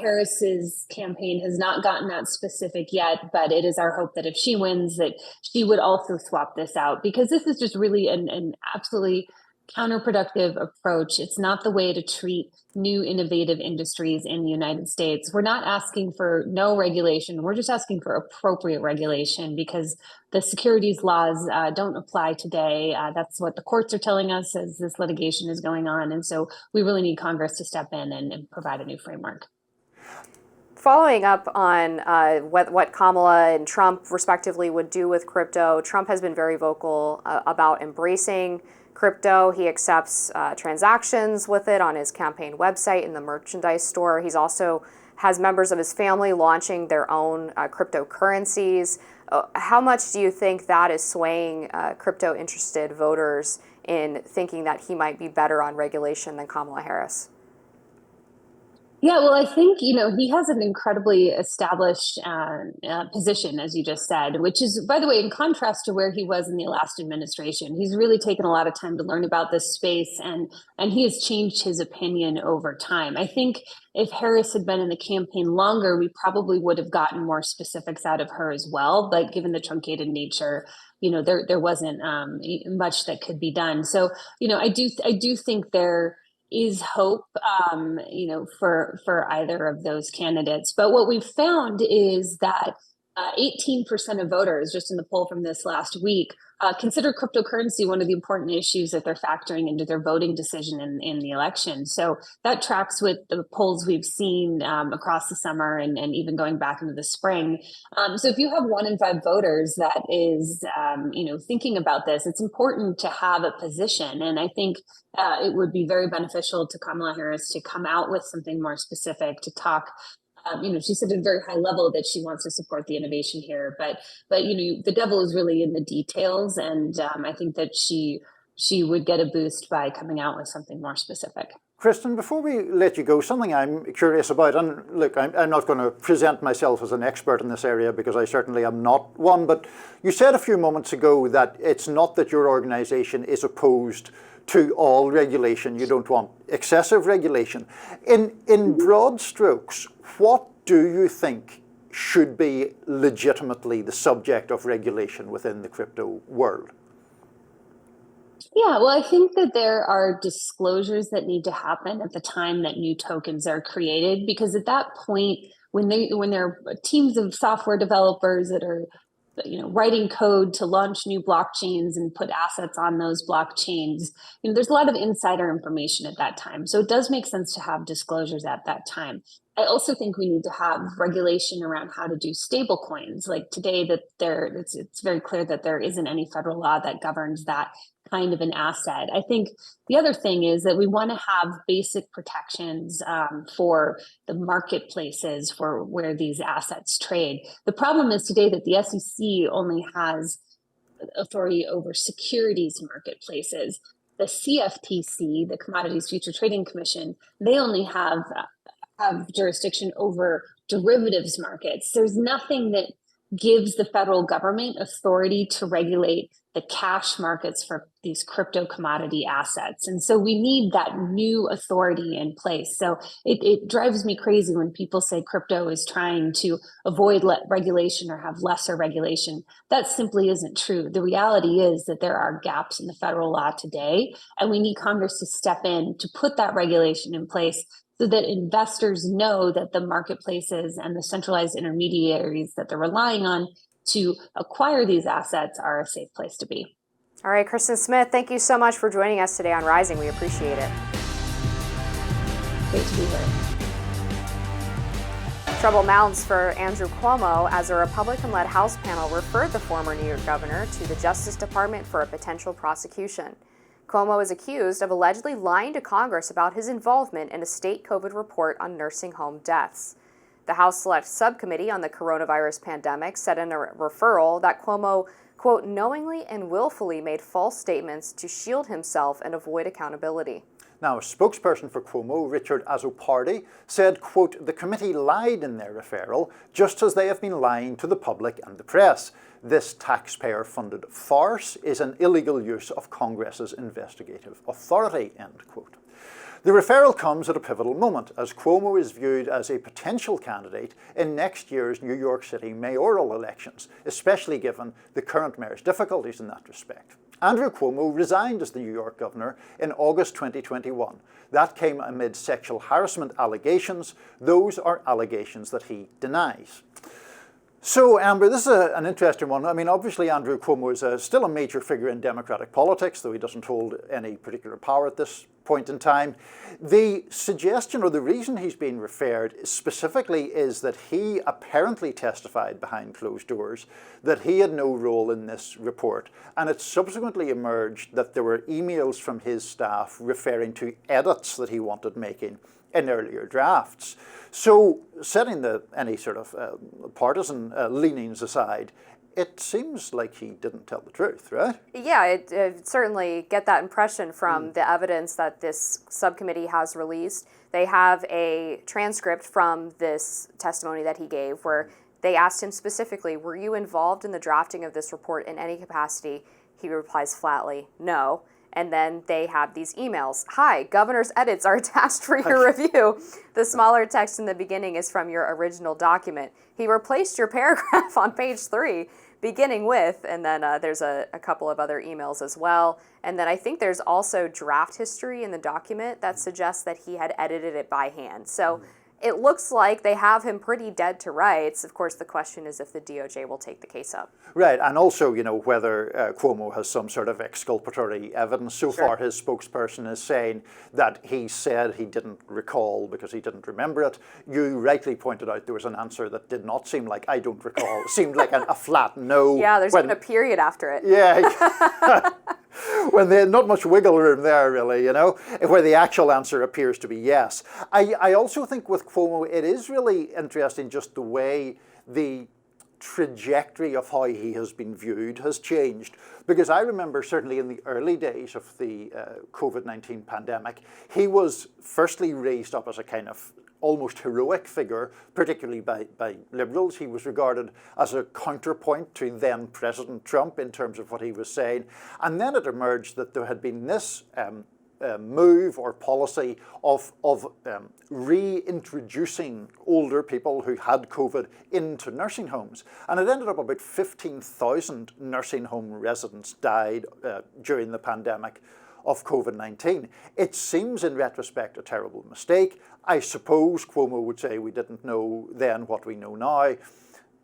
Harris's campaign has not gotten that specific yet, but it is our hope that if she wins, that she would also swap this out, because this is just really an absolutely counterproductive approach. It's not the way to treat new innovative industries in the United States. We're not asking for no regulation. We're just asking for appropriate regulation, because the securities laws don't apply today. That's what the courts are telling us as this litigation is going on. And so we really need Congress to step in and provide a new framework. Following up on what Kamala and Trump respectively would do with crypto, Trump has been very vocal about embracing crypto. He accepts transactions with it on his campaign website in the merchandise store. He's also has members of his family launching their own cryptocurrencies. How much do you think that is swaying crypto-interested voters in thinking that he might be better on regulation than Kamala Harris? Yeah, well, I think, he has an incredibly established position, as you just said, which is, by the way, in contrast to where he was in the last administration. He's really taken a lot of time to learn about this space, and he has changed his opinion over time. I think if Harris had been in the campaign longer, we probably would have gotten more specifics out of her as well. But given the truncated nature, there wasn't much that could be done. So, I do think there is hope, for either of those candidates. But what we've found is that 18% of voters, just in the poll from this last week, consider cryptocurrency one of the important issues that they're factoring into their voting decision in the election. So that tracks with the polls we've seen across the summer and even going back into the spring. So if you have 1 in 5 voters that is, thinking about this, it's important to have a position. And I think it would be very beneficial to Kamala Harris to come out with something more specific, to talk. She said at a very high level that she wants to support the innovation here, but the devil is really in the details, and I think that she would get a boost by coming out with something more specific. Kristin, before we let you go, something I'm curious about, and look, I'm not going to present myself as an expert in this area because I certainly am not one, but you said a few moments ago that it's not that your organization is opposed to all regulation. You don't want excessive regulation. In broad strokes, what do you think should be legitimately the subject of regulation within the crypto world? Yeah, well, I think that there are disclosures that need to happen at the time that new tokens are created, because at that point, when there are teams of software developers that are writing code to launch new blockchains and put assets on those blockchains, there's a lot of insider information at that time. So it does make sense to have disclosures at that time. I also think we need to have regulation around how to do stable coins. Like today, that it's very clear that there isn't any federal law that governs that kind of an asset. I think the other thing is that we want to have basic protections for the marketplaces for where these assets trade. The problem is today that the SEC only has authority over securities marketplaces. The CFTC, the Commodities Future Trading Commission, they only have jurisdiction over derivatives markets. There's nothing that gives the federal government authority to regulate the cash markets for these crypto commodity assets. And so we need that new authority in place. So it drives me crazy when people say crypto is trying to avoid regulation or have lesser regulation. That simply isn't true. The reality is that there are gaps in the federal law today, and we need Congress to step in to put that regulation in place so that investors know that the marketplaces and the centralized intermediaries that they're relying on to acquire these assets are a safe place to be. All right, Kristin Smith, thank you so much for joining us today on Rising. We appreciate it. Great to be here. Trouble mounts for Andrew Cuomo as a Republican-led House panel referred the former New York governor to the Justice Department for a potential prosecution. Cuomo is accused of allegedly lying to Congress about his involvement in a state COVID report on nursing home deaths. The House Select Subcommittee on the coronavirus pandemic said in a referral that Cuomo, quote, knowingly and willfully made false statements to shield himself and avoid accountability. Now, a spokesperson for Cuomo, Richard Azzopardi, said, quote, the committee lied in their referral, just as they have been lying to the public and the press. This taxpayer-funded farce is an illegal use of Congress's investigative authority, end quote. The referral comes at a pivotal moment, as Cuomo is viewed as a potential candidate in next year's New York City mayoral elections, especially given the current mayor's difficulties in that respect. Andrew Cuomo resigned as the New York governor in August 2021. That came amid sexual harassment allegations. Those are allegations that he denies. So, Amber, this is an interesting one. I mean, obviously, Andrew Cuomo is still a major figure in Democratic politics, though he doesn't hold any particular power at this point in time. The suggestion, or the reason he's being referred specifically, is that he apparently testified behind closed doors that he had no role in this report. And it subsequently emerged that there were emails from his staff referring to edits that he wanted making in earlier drafts. So setting any sort of partisan leanings aside, it seems like he didn't tell the truth, right? Yeah, it certainly get that impression from the evidence that this subcommittee has released. They have a transcript from this testimony that he gave where they asked him specifically, were you involved in the drafting of this report in any capacity? He replies flatly, no. And then they have these emails. Hi, governor's edits are attached for your review. The smaller text in the beginning is from your original document. He replaced your paragraph on page 3, beginning with, and then there's a couple of other emails as well. And then I think there's also draft history in the document that suggests that he had edited it by hand. So it looks like they have him pretty dead to rights. Of course, the question is if the DOJ will take the case up. Right, and also, whether Cuomo has some sort of exculpatory evidence. So far, his spokesperson is saying that he said he didn't recall because he didn't remember it. You rightly pointed out there was an answer that did not seem like I don't recall. It seemed like a flat no. Yeah, there's even a period after it. Yeah. When there's not much wiggle room there, really, where the actual answer appears to be yes. I also think with Cuomo, it is really interesting just the way the trajectory of how he has been viewed has changed. Because I remember certainly in the early days of the COVID-19 pandemic, he was firstly raised up as a kind of almost heroic figure, particularly by liberals. He was regarded as a counterpoint to then President Trump in terms of what he was saying. And then it emerged that there had been this move or policy of reintroducing older people who had COVID into nursing homes. And it ended up about 15,000 nursing home residents died during the pandemic of COVID-19. It seems in retrospect a terrible mistake. I suppose Cuomo would say we didn't know then what we know now.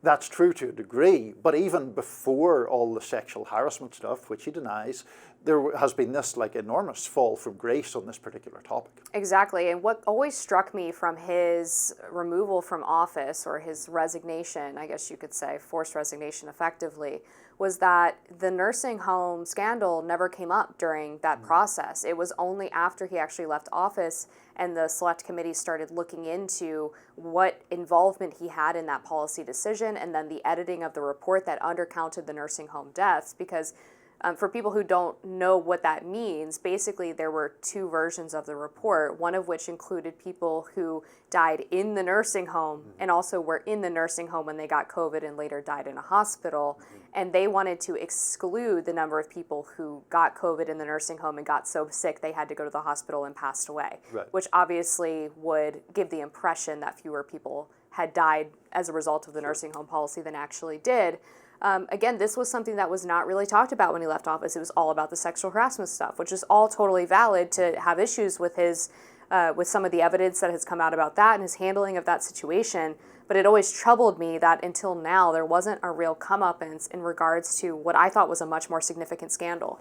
That's true to a degree, but even before all the sexual harassment stuff, which he denies, there has been this enormous fall from grace on this particular topic. Exactly, and what always struck me from his removal from office, or his resignation, I guess you could say, forced resignation effectively, was that the nursing home scandal never came up during that process. It was only after he actually left office and the select committee started looking into what involvement he had in that policy decision, and then the editing of the report that undercounted the nursing home deaths. Because for people who don't know what that means, basically there were 2 versions of the report, one of which included people who died in the nursing home and also were in the nursing home when they got COVID and later died in a hospital. And they wanted to exclude the number of people who got COVID in the nursing home and got so sick they had to go to the hospital and passed away, which obviously would give the impression that fewer people had died as a result of the nursing home policy than actually did. Again, this was something that was not really talked about when he left office. It was all about the sexual harassment stuff, which is all totally valid to have issues with his, with some of the evidence that has come out about that and his handling of that situation. But it always troubled me that until now there wasn't a real comeuppance in regards to what I thought was a much more significant scandal.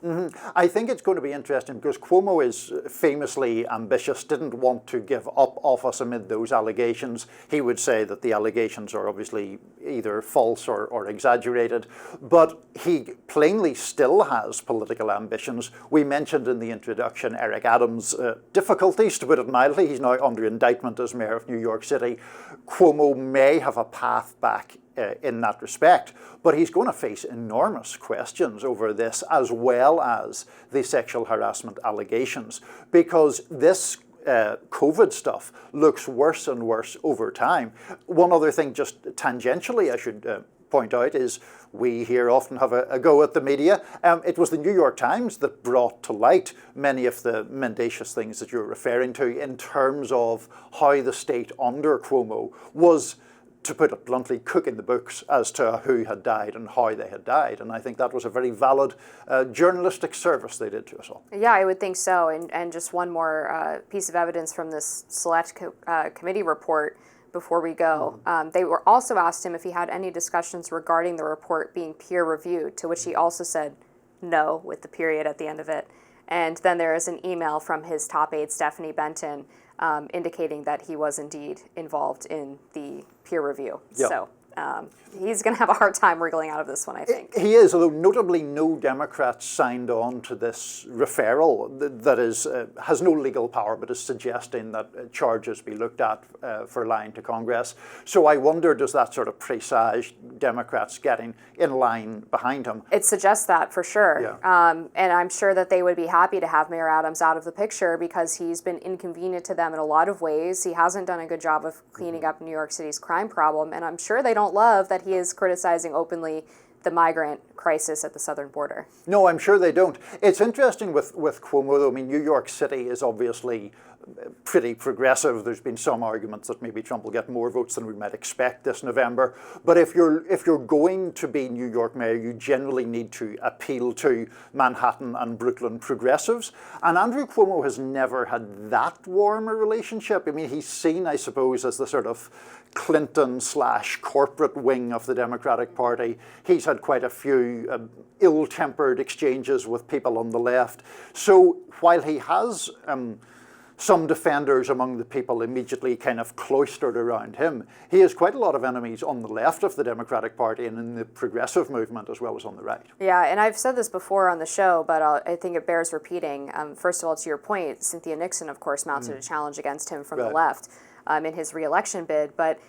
I think it's going to be interesting because Cuomo is famously ambitious, didn't want to give up office amid those allegations. He would say that the allegations are obviously either false or exaggerated, but he plainly still has political ambitions. We mentioned in the introduction Eric Adams' difficulties, to put it mildly. He's now under indictment as mayor of New York City. Cuomo may have a path back in that respect, but he's going to face enormous questions over this, as well as the sexual harassment allegations, because this COVID stuff looks worse and worse over time. One other thing, just tangentially, I should point out, is we here often have a go at the media. It was the New York Times that brought to light many of the mendacious things that you're referring to in terms of how the state under Cuomo was, to put it bluntly, cooking the books as to who had died and how they had died. And I think that was a very valid journalistic service they did to us all. Yeah, I would think so. And just one more piece of evidence from this select committee report before we go. They were also asked him if he had any discussions regarding the report being peer reviewed, to which he also said no, with the period at the end of it. And then there is an email from his top aide, Stephanie Benton, indicating that he was indeed involved in the peer review. Yeah. So he's going to have a hard time wriggling out of this one, I think. He is, although notably no Democrats signed on to this referral that is has no legal power, but is suggesting that charges be looked at for lying to Congress. So I wonder, does that sort of presage Democrats getting in line behind him? It suggests that for sure. Yeah. And I'm sure that they would be happy to have Mayor Adams out of the picture because he's been inconvenient to them in a lot of ways. He hasn't done a good job of cleaning up New York City's crime problem, and I'm sure they don't love that he is criticizing openly the migrant crisis at the southern border. No, I'm sure they don't. It's interesting with Cuomo, though. I mean, New York City is obviously pretty progressive. There's been some arguments that maybe Trump will get more votes than we might expect this November. But if you're going to be New York mayor, you generally need to appeal to Manhattan and Brooklyn progressives. And Andrew Cuomo has never had that warm a relationship. I mean, he's seen, I suppose, as the sort of Clinton/corporate wing of the Democratic Party. He's had quite a few ill-tempered exchanges with people on the left. So while he has some defenders among the people immediately kind of cloistered around him, he has quite a lot of enemies on the left of the Democratic Party and in the progressive movement as well as on the right. Yeah, and I've said this before on the show, but I think it bears repeating. First of all, to your point, Cynthia Nixon, of course, mounted a challenge against him from the left in his re-election bid. But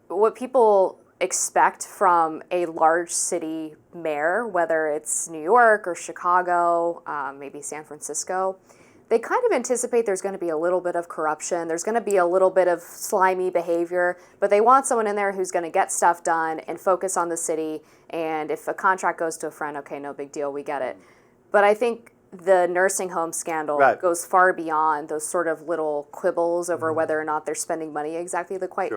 what people expect from a large city mayor, whether it's New York or Chicago, maybe San Francisco, they kind of anticipate there's going to be a little bit of corruption, there's going to be a little bit of slimy behavior, but they want someone in there who's going to get stuff done and focus on the city, and if a contract goes to a friend, okay, no big deal, we get it. But I think the nursing home scandal goes far beyond those sort of little quibbles over whether or not they're spending money exactly quite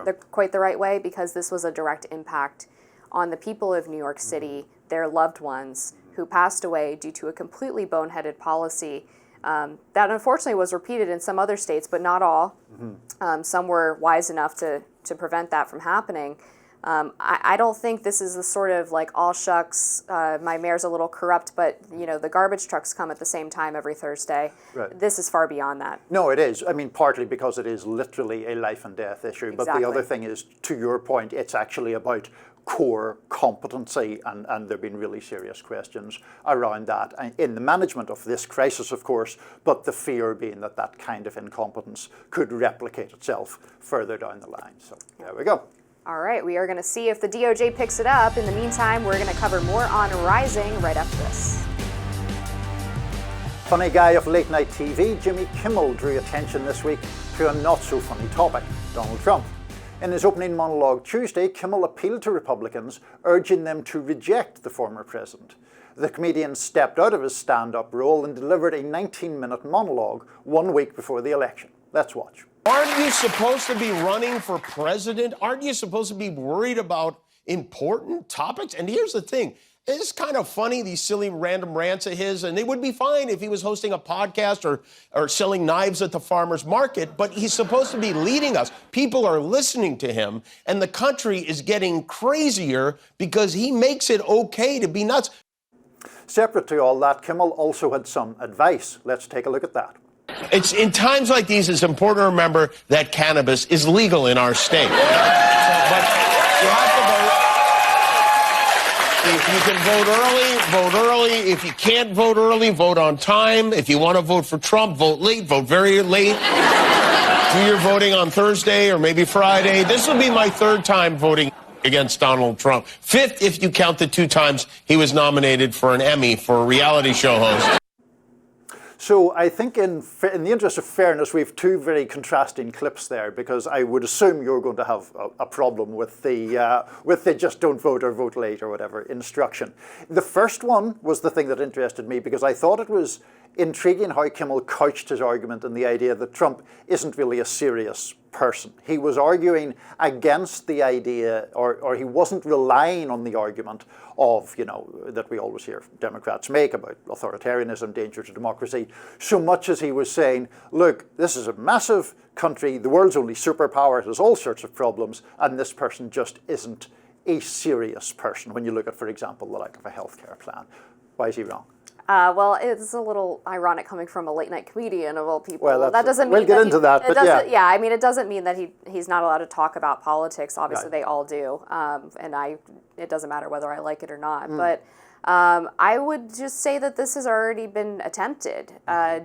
the right way, because this was a direct impact on the people of New York City, their loved ones who passed away due to a completely boneheaded policy that unfortunately was repeated in some other states, but not all. Some were wise enough to prevent that from happening. I don't think this is the sort of like, all shucks, my mayor's a little corrupt, but the garbage trucks come at the same time every Thursday. Right. This is far beyond that. No, it is. I mean, partly because it is literally a life and death issue, but the other thing is, to your point, it's actually about core competency, and there have been really serious questions around that in the management of this crisis, of course, but the fear being that that kind of incompetence could replicate itself further down the line. So there we go. All right, we are going to see if the DOJ picks it up. In the meantime, we're going to cover more on Rising right after this. Funny guy of late night TV, Jimmy Kimmel, drew attention this week to a not so funny topic, Donald Trump. In his opening monologue Tuesday, Kimmel appealed to Republicans, urging them to reject the former president. The comedian stepped out of his stand-up role and delivered a 19-minute monologue 1 week before the election. Let's watch. Aren't you supposed to be running for president? Aren't you supposed to be worried about important topics? And here's the thing. It's kind of funny, these silly random rants of his, and they would be fine if he was hosting a podcast or selling knives at the farmer's market, but he's supposed to be leading us. People are listening to him, and the country is getting crazier because he makes it okay to be nuts. Separate to all that, Kimmel also had some advice. Let's take a look at that. It's in times like these, it's important to remember that cannabis is legal in our state. But you have to vote. If you can vote early. If you can't vote early, vote on time. If you want to vote for Trump, vote late, vote very late. Do your voting on Thursday or maybe Friday. This will be my third time voting against Donald Trump. Fifth, if you count the 2 times he was nominated for an Emmy for a reality show host. So I think in the interest of fairness, we have 2 very contrasting clips there, because I would assume you're going to have a problem with the just don't vote or vote late or whatever instruction. The first one was the thing that interested me, because I thought it was intriguing how Kimmel couched his argument in the idea that Trump isn't really a serious person. He was arguing against the idea, or he wasn't relying on the argument of, that we always hear Democrats make about authoritarianism, danger to democracy, so much as he was saying, look, this is a massive country, the world's only superpower, it has all sorts of problems, and this person just isn't a serious person when you look at, for example, the lack of a healthcare plan. Why is he wrong? Well, it's a little ironic coming from a late night comedian of all people. Well, that doesn't mean we'll get into that, but yeah. Yeah, I mean, it doesn't mean that he's not allowed to talk about politics. Obviously, Right. they all do, and it doesn't matter whether I like it or not. But I would just say that this has already been attempted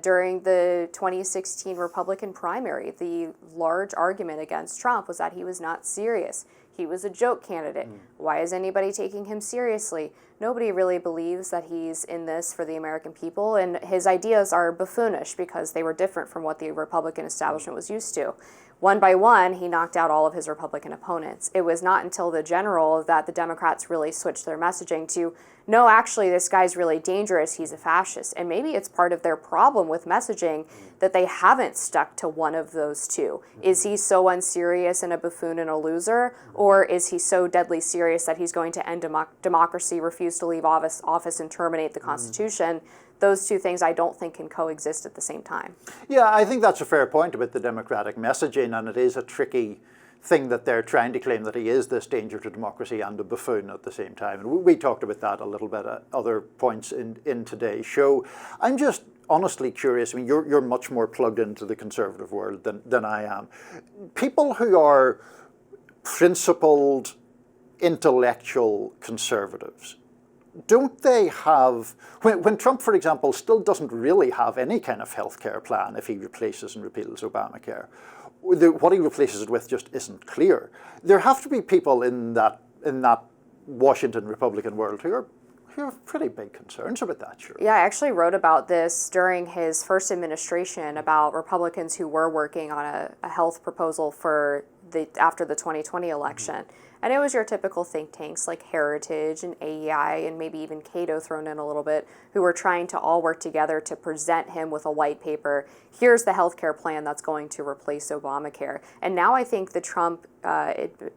during the 2016 Republican primary. The large argument against Trump was that he was not serious. He was a joke candidate. Why is anybody taking him seriously? Nobody really believes that he's in this for the American people, and his ideas are buffoonish because they were different from what the Republican establishment was used to. One by one, he knocked out all of his Republican opponents. It was not until the general that the Democrats really switched their messaging to, no, actually, this guy's really dangerous, he's a fascist. And maybe it's part of their problem with messaging that they haven't stuck to one of those two. Is he so unserious and a buffoon and a loser, or is he so deadly serious that he's going to end democracy, refuse to leave office, and terminate the Constitution? Those two things I don't think can coexist at the same time. Yeah, I think that's a fair point about the Democratic messaging, and it is a tricky thing that they're trying to claim that he is this danger to democracy and a buffoon at the same time. And we talked about that a little bit at other points in today's show. I'm just honestly curious. I mean, you're much more plugged into the conservative world than I am. People who are principled, intellectual conservatives, don't they have, when Trump, for example, still doesn't really have any kind of healthcare plan if he replaces and repeals Obamacare, what he replaces it with just isn't clear. There have to be people in that Washington Republican world who have pretty big concerns about that, sure. Yeah, I actually wrote about this during his first administration about Republicans who were working on a health proposal for after the 2020 election. And it was your typical think tanks like Heritage and AEI and maybe even Cato thrown in a little bit, who were trying to all work together to present him with a white paper. Here's the healthcare plan that's going to replace Obamacare. And now I think the Trump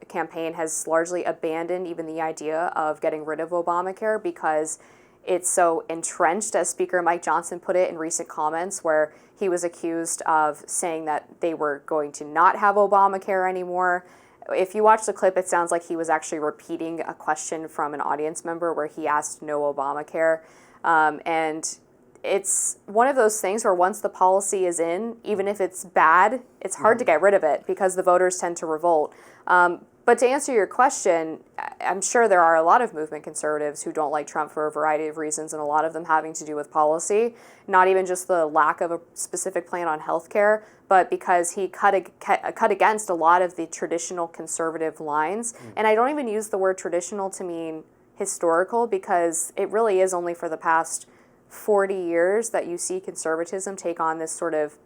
campaign has largely abandoned even the idea of getting rid of Obamacare because it's so entrenched, as Speaker Mike Johnson put it in recent comments, where he was accused of saying that they were going to not have Obamacare anymore. If you watch the clip, it sounds like he was actually repeating a question from an audience member where he asked no Obamacare. And it's one of those things where once the policy is in, even if it's bad, it's hard to get rid of it because the voters tend to revolt. But to answer your question, I'm sure there are a lot of movement conservatives who don't like Trump for a variety of reasons, and a lot of them having to do with policy, not even just the lack of a specific plan on healthcare, but because he cut against a lot of the traditional conservative lines. And I don't even use the word traditional to mean historical, because it really is only for the past 40 years that you see conservatism take on this sort of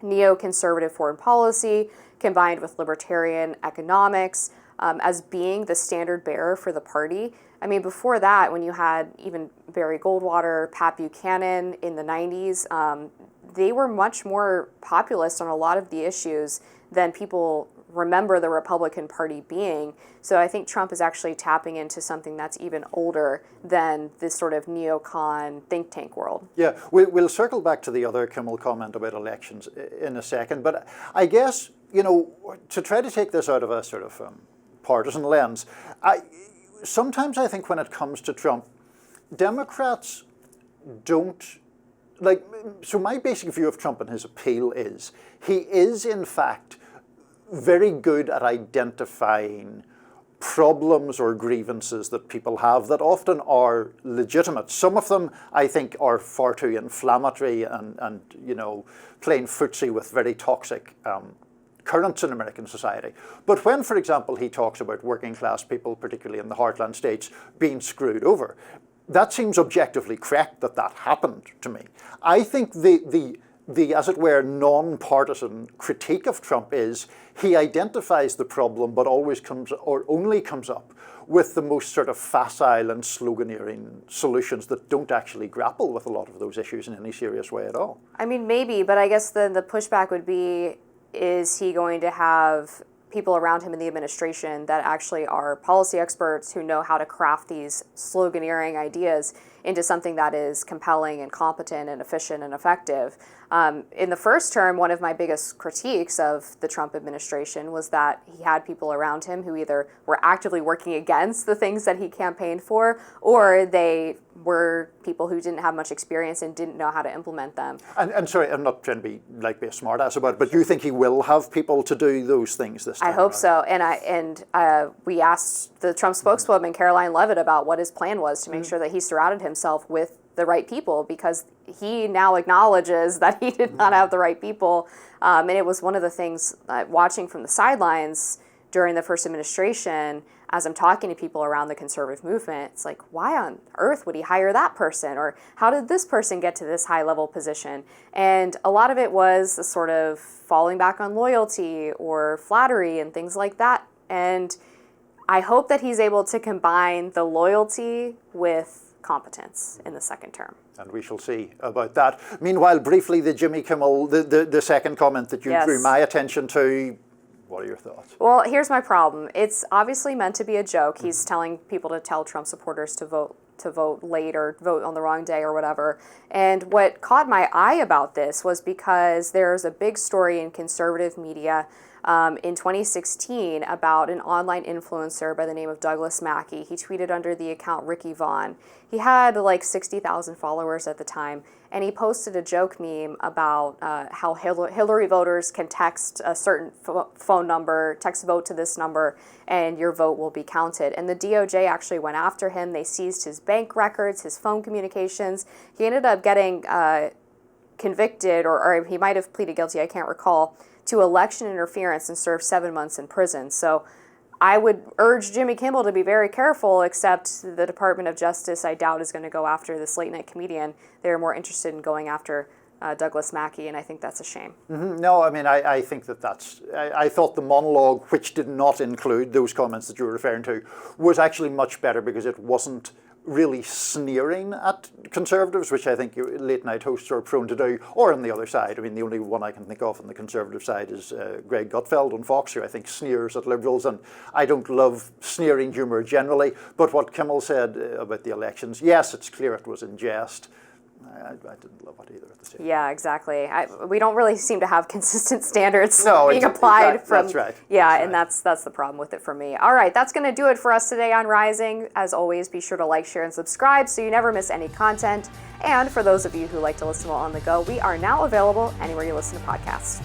neoconservative foreign policy combined with libertarian economics as being the standard bearer for the party. I mean, before that, when you had even Barry Goldwater, Pat Buchanan in the 90s, they were much more populist on a lot of the issues than people remember the Republican Party being. So I think Trump is actually tapping into something that's even older than this sort of neocon think tank world. Yeah, we'll circle back to the other Kimmel comment about elections in a second, but I guess, you know, to try to take this out of a sort of partisan lens, sometimes I think when it comes to Trump, Democrats don't, like, so my basic view of Trump and his appeal is, he is in fact very good at identifying problems or grievances that people have that often are legitimate. Some of them, I think, are far too inflammatory and you know, playing footsie with very toxic currents in American society. But when, for example, he talks about working class people, particularly in the heartland states, being screwed over, that seems objectively correct that happened to me. I think the as it were, non-partisan critique of Trump is he identifies the problem but always only comes up with the most sort of facile and sloganeering solutions that don't actually grapple with a lot of those issues in any serious way at all. I mean, maybe, but I guess the pushback would be, is he going to have people around him in the administration that actually are policy experts who know how to craft these sloganeering ideas? into something that is compelling and competent and efficient and effective. In the first term, one of my biggest critiques of the Trump administration was that he had people around him who either were actively working against the things that he campaigned for, or they were people who didn't have much experience and didn't know how to implement them. And sorry, I'm not trying to be a smartass about it, but you think he will have people to do those things this time? I hope so. And we asked the Trump spokeswoman, Caroline Leavitt, about what his plan was to make sure that he surrounded himself with the right people, because he now acknowledges that he did not have the right people. And it was one of the things watching from the sidelines during the first administration, as I'm talking to people around the conservative movement, it's like, why on earth would he hire that person? Or how did this person get to this high level position? And a lot of it was a sort of falling back on loyalty or flattery and things like that. And I hope that he's able to combine the loyalty with competence in the second term. And we shall see about that. Meanwhile, briefly, the Jimmy Kimmel, the second comment that you drew my attention to, what are your thoughts? Well, here's my problem. It's obviously meant to be a joke. He's telling people to tell Trump supporters to vote late or vote on the wrong day or whatever. And what caught my eye about this was because there's a big story in conservative media in 2016 about an online influencer by the name of Douglas Mackey. He tweeted under the account Ricky Vaughn. He had like 60,000 followers at the time, and he posted a joke meme about how Hillary voters can text a certain phone number, text vote to this number, and your vote will be counted. And the DOJ actually went after him. They seized his bank records, his phone communications. He ended up getting convicted, or he might have pleaded guilty, I can't recall, to election interference and served 7 months in prison. So I would urge Jimmy Kimmel to be very careful, except the Department of Justice, I doubt, is going to go after this late night comedian. They're more interested in going after Douglas Mackey, and I think that's a shame. No, I mean, I think that's, I thought the monologue, which did not include those comments that you were referring to, was actually much better because it wasn't really sneering at conservatives, which I think late night hosts are prone to do, or on the other side. I mean, the only one I can think of on the conservative side is Greg Gutfeld on Fox, who I think sneers at liberals, and I don't love sneering humor generally, but what Kimmel said about the elections, yes, it's clear it was in jest. I didn't love it either at the same time. Yeah, exactly. We don't really seem to have consistent standards being applied applied from. That's right. That's the problem with it for me. All right, that's going to do it for us today on Rising. As always, be sure to like, share, and subscribe so you never miss any content. And for those of you who like to listen while on the go, we are now available anywhere you listen to podcasts.